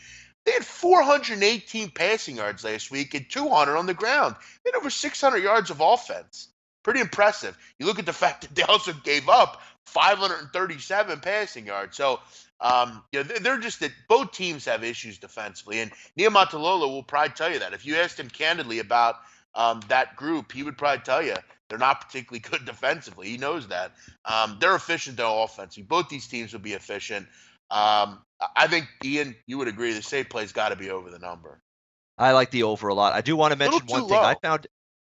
They had 418 passing yards last week and 200 on the ground. They had over 600 yards of offense. Pretty impressive. You look at the fact that they also gave up 537 passing yards. So, they're just that both teams have issues defensively. And Niumatalolo will probably tell you that. If you asked him candidly about that group, he would probably tell you they're not particularly good defensively. He knows that. They're efficient though offensively. Both these teams will be efficient. I think, Ian, you would agree the safe play's got to be over the number. I like the over a lot. I do want to mention one thing. Low. I found.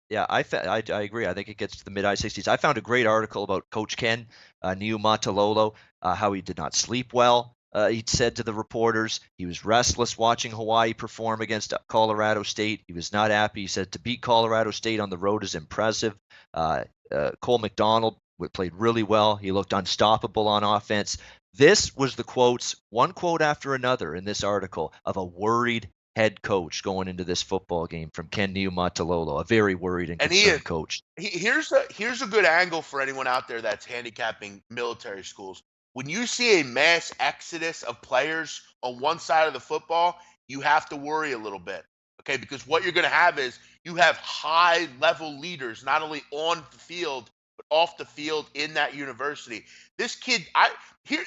Yeah, I agree. I think it gets to the mid-high 60s. I found a great article about Coach Ken Niumatalolo, how he did not sleep well. He said to the reporters he was restless watching Hawaii perform against Colorado State. He was not happy. He said to beat Colorado State on the road is impressive. Cole McDonald played really well. He looked unstoppable on offense. This was the quotes, one quote after another in this article of a worried head coach going into this football game from Ken Niumatalolo, a very worried and concerned coach. Here's a good angle for anyone out there that's handicapping military schools. When you see a mass exodus of players on one side of the football, you have to worry a little bit, okay? Because what you're going to have is you have high-level leaders, not only on the field, but off the field in that university. This kid,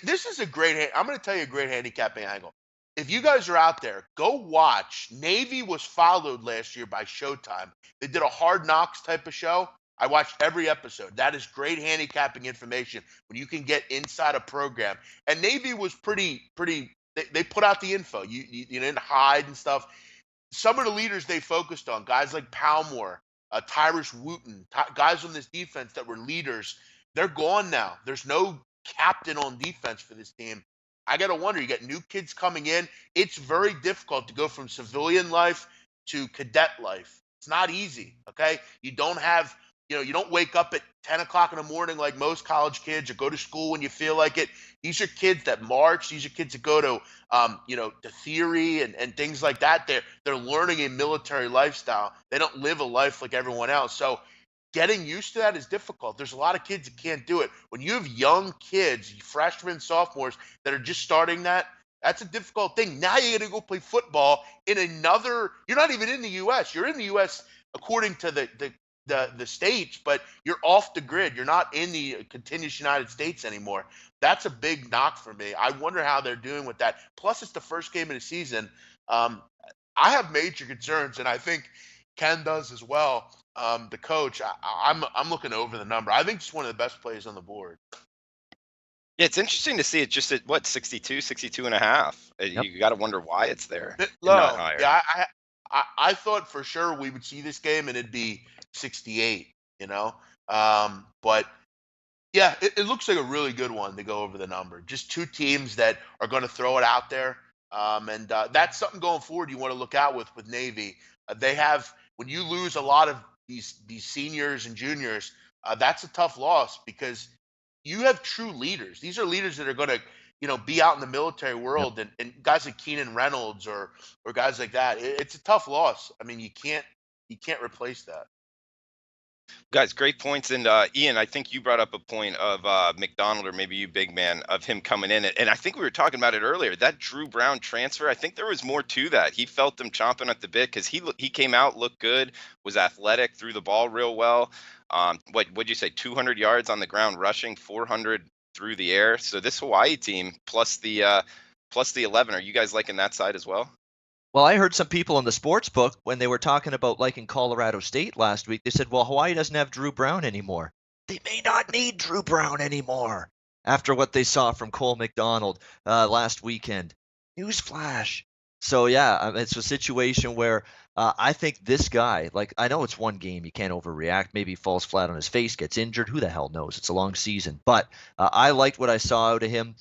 this is I'm going to tell you a great handicapping angle. If you guys are out there, go watch. Navy was followed last year by Showtime. They did a Hard Knocks type of show. I watched every episode. That is great handicapping information when you can get inside a program. And Navy was pretty. They put out the info. You didn't hide and stuff. Some of the leaders they focused on, guys like Palmore, Tyrus Wooten, guys on this defense that were leaders, they're gone now. There's no captain on defense for this team. I got to wonder, you got new kids coming in. It's very difficult to go from civilian life to cadet life. It's not easy, okay? You don't have, you don't wake up at 10 o'clock in the morning like most college kids or go to school when you feel like it. These are kids that march. These are kids that go to, to theory and things like that. They're learning a military lifestyle. They don't live a life like everyone else. So getting used to that is difficult. There's a lot of kids that can't do it. When you have young kids, freshmen, sophomores that are just starting that's a difficult thing. Now you got to go play football in another. You're not even in the U.S. You're in the U.S. according to the states, but you're off the grid. You're not in the continuous United States anymore. That's a big knock for me. I wonder how they're doing with that. Plus, it's the first game of the season. I have major concerns, and I think Ken does as well. The coach, I'm looking over the number. I think it's one of the best plays on the board. Yeah, it's interesting to see it just at what 62, 62 and a half. Yep. You got to wonder why it's there and not No, higher. yeah, I thought for sure we would see this game and it'd be 68. You know, but yeah, it looks like a really good one to go over the number. Just two teams that are going to throw it out there, and that's something going forward you want to look out with Navy. They have when you lose a lot of these seniors and juniors, that's a tough loss because you have true leaders. These are leaders that are going to be out in the military Yep. world, and guys like Keenan Reynolds or guys like that. It's a tough loss. I mean, you can't replace that. Guys, great points. And Ian, I think you brought up a point of McDonald, or maybe you, big man, of him coming in. And I think we were talking about it earlier. That Drew Brown transfer, I think there was more to that. He felt them chomping at the bit because he came out, looked good, was athletic, threw the ball real well. What'd you say? 200 yards on the ground rushing, 400 through the air. So this Hawaii team plus the 11. Are you guys liking that side as well? Well, I heard some people in the sports book when they were talking about liking Colorado State last week. They said, well, Hawaii doesn't have Drew Brown anymore. They may not need Drew Brown anymore after what they saw from Cole McDonald last weekend. Newsflash. So, yeah, it's a situation where I think this guy, like, I know it's one game. You can't overreact. Maybe he falls flat on his face, gets injured. Who the hell knows? It's a long season. But I liked what I saw out of him.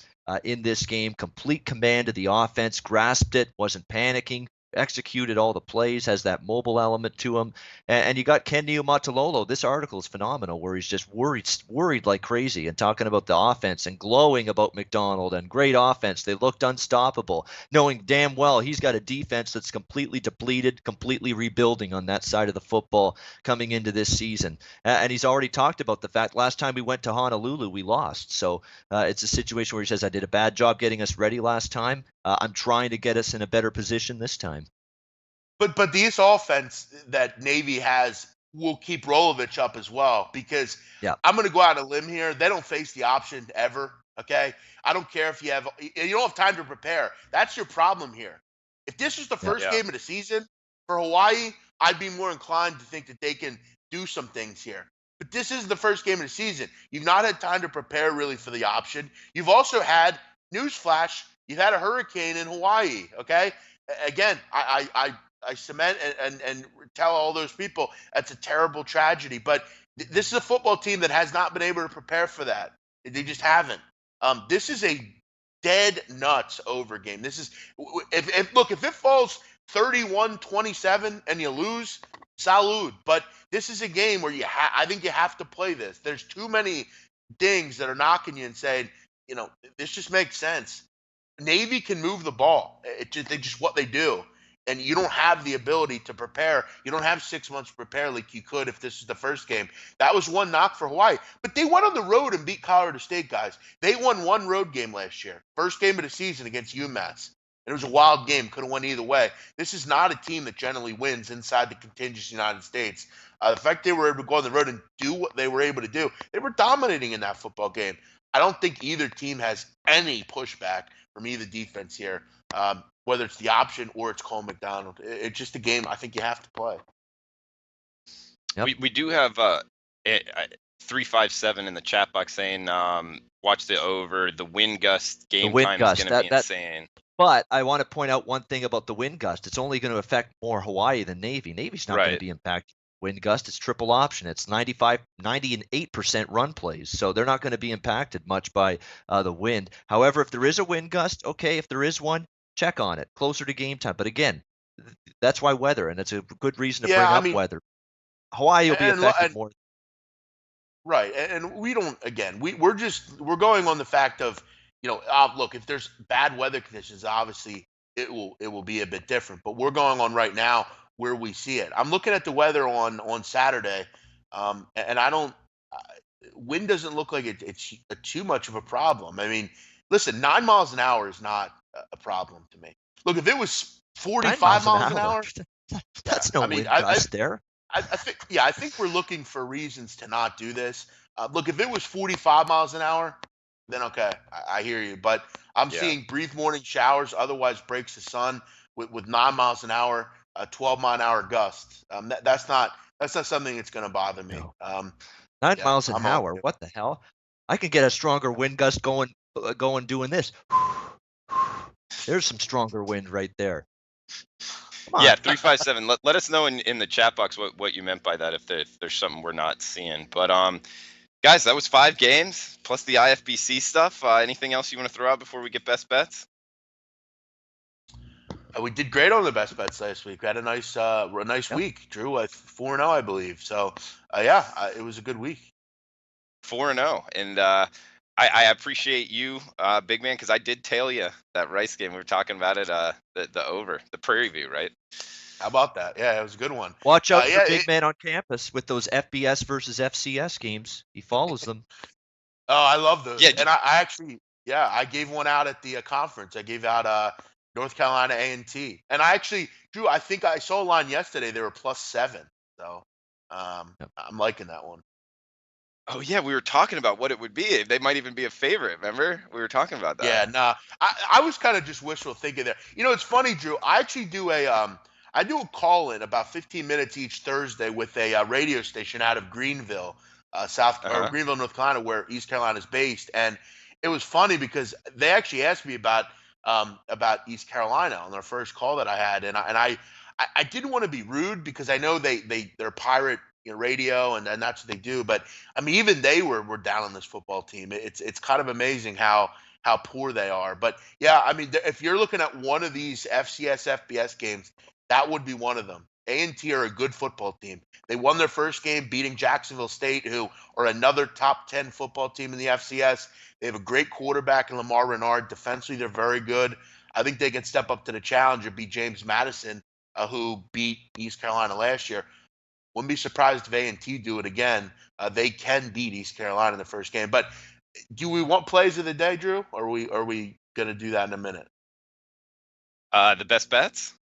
In this game, complete command of the offense, grasped it, wasn't panicking, executed all the plays, has that mobile element to him. And you got Ken Niumatalolo. This article is phenomenal where he's just worried like crazy and talking about the offense and glowing about McDonald and great offense. They looked unstoppable, knowing damn well he's got a defense that's completely depleted, completely rebuilding on that side of the football coming into this season. And he's already talked about the fact last time we went to Honolulu, we lost. So it's a situation where he says, I did a bad job getting us ready last time. I'm trying to get us in a better position this time. But this offense that Navy has will keep Rolovich up as well because I'm going to go out on a limb here. They don't face the option ever. Okay, I don't care if you don't have time to prepare. That's your problem here. If this was the first game of the season for Hawaii, I'd be more inclined to think that they can do some things here. But this is the first game of the season. You've not had time to prepare really for the option. You've also had newsflash. You've had a hurricane in Hawaii. Okay, again, I cement and tell all those people that's a terrible tragedy. But this is a football team that has not been able to prepare for that. They just haven't. This is a dead nuts over game. This is if it falls 31-27 and you lose, salud. But this is a game where I think you have to play this. There's too many dings that are knocking you and saying, this just makes sense. Navy can move the ball. They just what they do. And you don't have the ability to prepare. You don't have 6 months to prepare like you could if this is the first game. That was one knock for Hawaii. But they went on the road and beat Colorado State, guys. They won one road game last year. First game of the season against UMass. It was a wild game. Could have won either way. This is not a team that generally wins inside the contiguous United States. The fact they were able to go on the road and do what they were able to do, they were dominating in that football game. I don't think either team has any pushback from either defense here, whether it's the option or it's Cole McDonald. It's just a game I think you have to play. Yep. We do have 357 in the chat box saying watch the over. The wind gust game time is going to be insane. But I want to point out one thing about the wind gust. It's only going to affect more Hawaii than Navy. Navy's not going to be impacted. Wind gust, it's triple option. It's 98% run plays. So they're not going to be impacted much by the wind. However, if there is a wind gust, okay, if there is one, check on it closer to game time. But again, that's why weather, and it's a good reason to bring up weather. Hawaii will be affected more. Right. And we don't, again, we're going on the fact of, look, if there's bad weather conditions, obviously it will be a bit different. But we're going on right now where we see it. I'm looking at the weather on Saturday, and I don't. Wind doesn't look like it's too much of a problem. I mean, listen, 9 miles an hour is not a problem to me. Look, if it was 45 miles an hour, that's no wind gust there. I think we're looking for reasons to not do this. Look, if it was 45 miles an hour, then okay, I hear you. But I'm seeing brief morning showers, otherwise breaks the sun. with 9 miles an hour, 12-mile-an-hour gusts. That's not something that's going to bother me. No. 9 Yeah, miles an I'm all hour. good. What the hell? I could get a stronger wind gust going doing this. There's some stronger wind right there. Come Yeah, on. 357. Let us know in the chat box what you meant by that if there's something we're not seeing. But guys, that was 5 games plus the IFBC stuff. Anything else you want to throw out before we get best bets? We did great on the best bets last week. We had a nice Yep. week, Drew. 4-0, I believe. So, it was a good week. 4-0, and I appreciate you, big man, because I did tail you that Rice game. We were talking about it, the over, the Prairie View, right? How about that? Yeah, it was a good one. Watch out for Yeah, big man on campus with those FBS versus FCS games. He follows them. Oh, I love those. Yeah, And I actually, I gave one out at the conference. I gave out North Carolina A&T. And I actually, Drew, I think I saw a line yesterday. They were +7. So Yep. I'm liking that one. Oh yeah, we were talking about what it would be. They might even be a favorite. Remember, we were talking about that. Yeah, nah. I was kind of just wishful thinking there. You know, it's funny, Drew. I actually do I do a call in about 15 minutes each Thursday with a radio station out of Greenville, Uh-huh. Greenville, North Carolina, where East Carolina is based. And it was funny because they actually asked me about East Carolina on their first call that I had, and I didn't want to be rude because I know they're pirate, radio, and that's what they do. But I mean, even they were down on this football team. It's kind of amazing how poor they are. But yeah, I mean, if you're looking at one of these FCS FBS games, that would be one of them. A&T are a good football team. They won their first game beating Jacksonville State, who are another top 10 football team in the FCS. They have a great quarterback in Lamar Renard. Defensively, they're very good. I think they can step up to the challenge and beat James Madison, who beat East Carolina last year. Wouldn't be surprised if A&T do it again. They can beat East Carolina in the first game. But do we want plays of the day, Drew? Or are we going to do that in a minute? The best bets?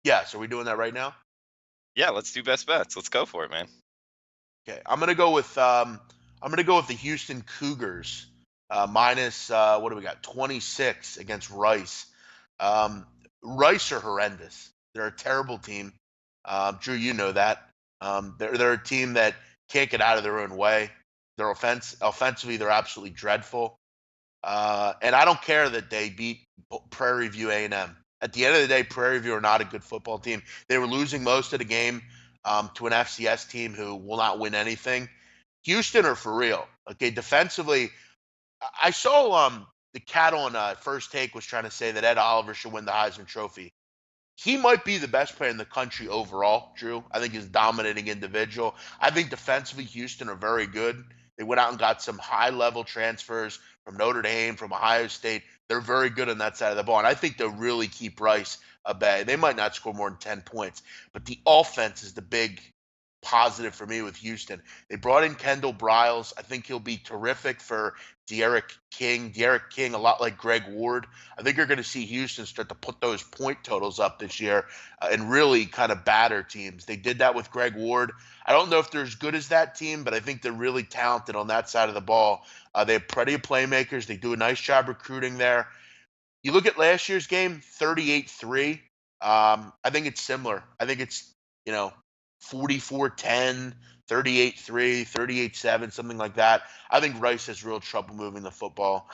Yes. Are we doing that right now? Yeah, let's do best bets. Let's go for it, man. Okay. I'm going to go with the Houston Cougars minus what do we got? 26 against Rice. Rice are horrendous. They're a terrible team. Drew, you know that. They're a team that can't get out of their own way. Their offensively, they're absolutely dreadful. And I don't care that they beat Prairie View A&M. At the end of the day, Prairie View are not a good football team. They were losing most of the game to an FCS team who will not win anything. Houston are for real. Okay, defensively, I saw the cat on First Take was trying to say that Ed Oliver should win the Heisman Trophy. He might be the best player in the country overall, Drew. I think he's a dominating individual. I think defensively, Houston are very good. They went out and got some high-level transfers from Notre Dame, from Ohio State. They're very good on that side of the ball, and I think they'll really keep Rice at bay. They might not score more than 10 points, but the offense is the big positive for me with Houston. They brought in Kendall Briles. I think he'll be terrific for De'Aaron King. De'Aaron King, a lot like Greg Ward. I think you're going to see Houston start to put those point totals up this year and really kind of batter teams. They did that with Greg Ward. I don't know if they're as good as that team, but I think they're really talented on that side of the ball. They have plenty of playmakers. They do a nice job recruiting there. You look at last year's game, 38-3. I think it's similar. I think it's, 44-10, 38-3, 38-7, something like that. I think Rice has real trouble moving the football.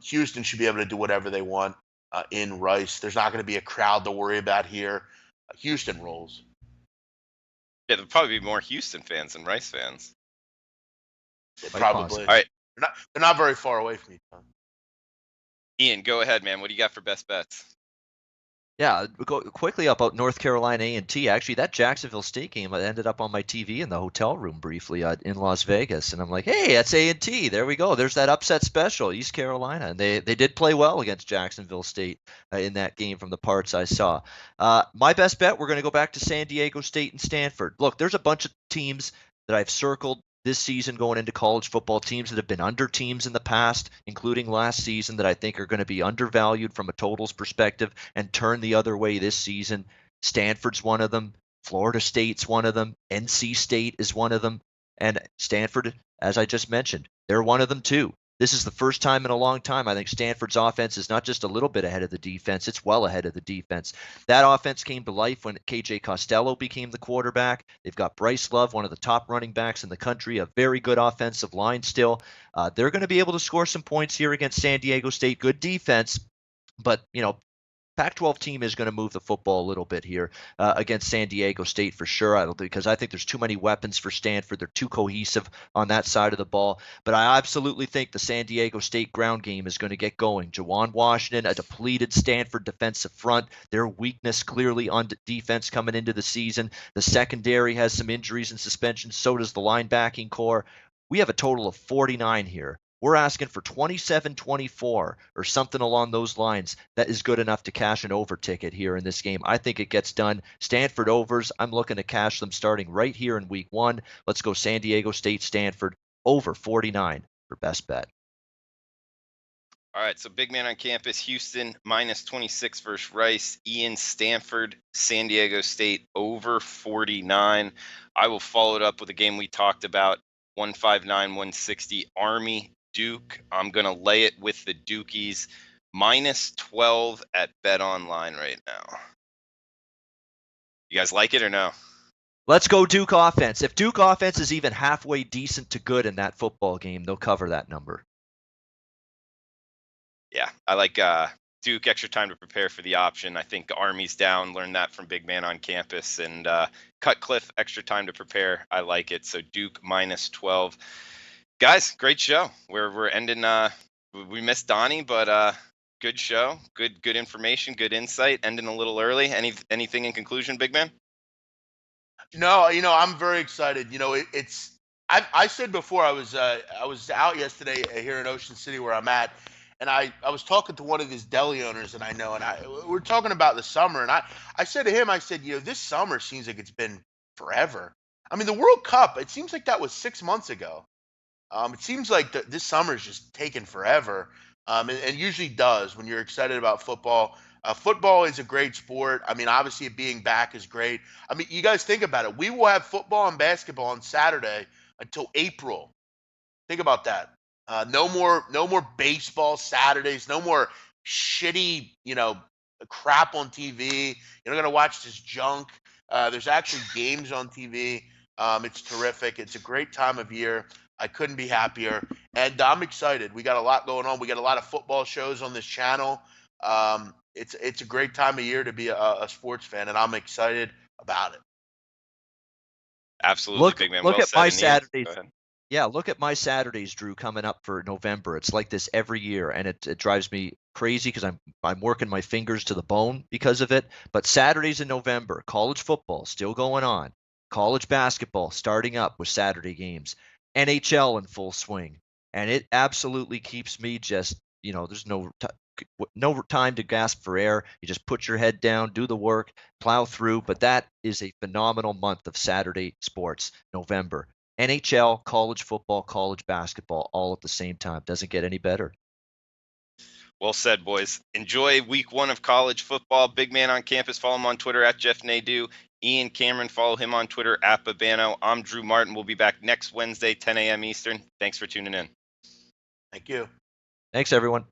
Houston should be able to do whatever they want in Rice. There's not going to be a crowd to worry about here. Houston rolls. Yeah, there'll probably be more Houston fans than Rice fans. Probably. All right. They're not very far away from each other. Ian, go ahead, man. What do you got for best bets? Yeah, go quickly about North Carolina A&T. Actually, that Jacksonville State game ended up on my TV in the hotel room briefly in Las Vegas, and I'm like, hey, that's A&T. There we go. There's that upset special, East Carolina, and they did play well against Jacksonville State in that game from the parts I saw. My best bet, we're going to go back to San Diego State and Stanford. Look, there's a bunch of teams that I've circled this season going into college football, teams that have been under teams in the past, including last season, that I think are going to be undervalued from a totals perspective and turn the other way this season. Stanford's one of them. Florida State's one of them. NC State is one of them. And Stanford, as I just mentioned, they're one of them too. This is the first time in a long time I think Stanford's offense is not just a little bit ahead of the defense, it's well ahead of the defense. That offense came to life when KJ Costello became the quarterback. They've got Bryce Love, one of the top running backs in the country, a very good offensive line still. They're going to be able to score some points here against San Diego State. Good defense, but, Pac-12 team is going to move the football a little bit here against San Diego State for sure, because I think there's too many weapons for Stanford. They're too cohesive on that side of the ball. But I absolutely think the San Diego State ground game is going to get going. Juwan Washington, a depleted Stanford defensive front, their weakness clearly on defense coming into the season. The secondary has some injuries and suspensions. So does the linebacking core. We have a total of 49 here. We're asking for 27-24 or something along those lines. That is good enough to cash an over ticket here in this game. I think it gets done. Stanford overs, I'm looking to cash them starting right here in week 1. Let's go San Diego State, Stanford, over 49 for best bet. All right, so big man on campus, Houston, minus 26 versus Rice. Ian, Stanford, San Diego State, over 49. I will follow it up with a game we talked about, 159-160, Army, Duke. I'm going to lay it with the Dukies, minus 12 at Bet Online right now. You guys like it or no? Let's go Duke offense. If Duke offense is even halfway decent to good in that football game, they'll cover that number. Yeah, I like Duke, extra time to prepare for the option. I think Army's down, learned that from big man on campus. And Cutcliffe, extra time to prepare. I like it. So Duke minus 12. Guys, great show. We're ending. We missed Donnie, but good show, good information, good insight. Ending a little early. Anything in conclusion, big man? No, I'm very excited. I said before I was out yesterday here in Ocean City where I'm at, and I was talking to one of these deli owners that I know, and we're talking about the summer, and I said to him, I said, this summer seems like it's been forever. I mean, the World Cup, it seems like that was 6 months ago. It seems like this summer is just taking forever, and usually does when you're excited about football. Football is a great sport. I mean, obviously, it being back is great. I mean, you guys think about it. We will have football and basketball on Saturday until April. Think about that. No more baseball Saturdays. No more shitty, crap on TV. You're not gonna watch this junk. There's actually games on TV. It's terrific. It's a great time of year. I couldn't be happier, and I'm excited. We got a lot going on. We got a lot of football shows on this channel. It's a great time of year to be a sports fan, and I'm excited about it. Absolutely, big man. Look well at my said, Saturdays. Yeah, look at my Saturdays, Drew, coming up for November. It's like this every year, and it drives me crazy because I'm working my fingers to the bone because of it. But Saturdays in November, college football still going on, college basketball starting up with Saturday games, NHL in full swing, and it absolutely keeps me just, there's no time to gasp for air. You just put your head down, do the work, plow through. But that is a phenomenal month of Saturday sports, November. NHL, college football, college basketball, all at the same time. Doesn't get any better. Well said, boys. Enjoy week 1 of college football. Big man on campus. Follow him on Twitter at Jeff Nadeau. Ian Cameron, follow him on Twitter at Babano. I'm Drew Martin. We'll be back next Wednesday, 10 a.m. Eastern. Thanks for tuning in. Thank you. Thanks, everyone.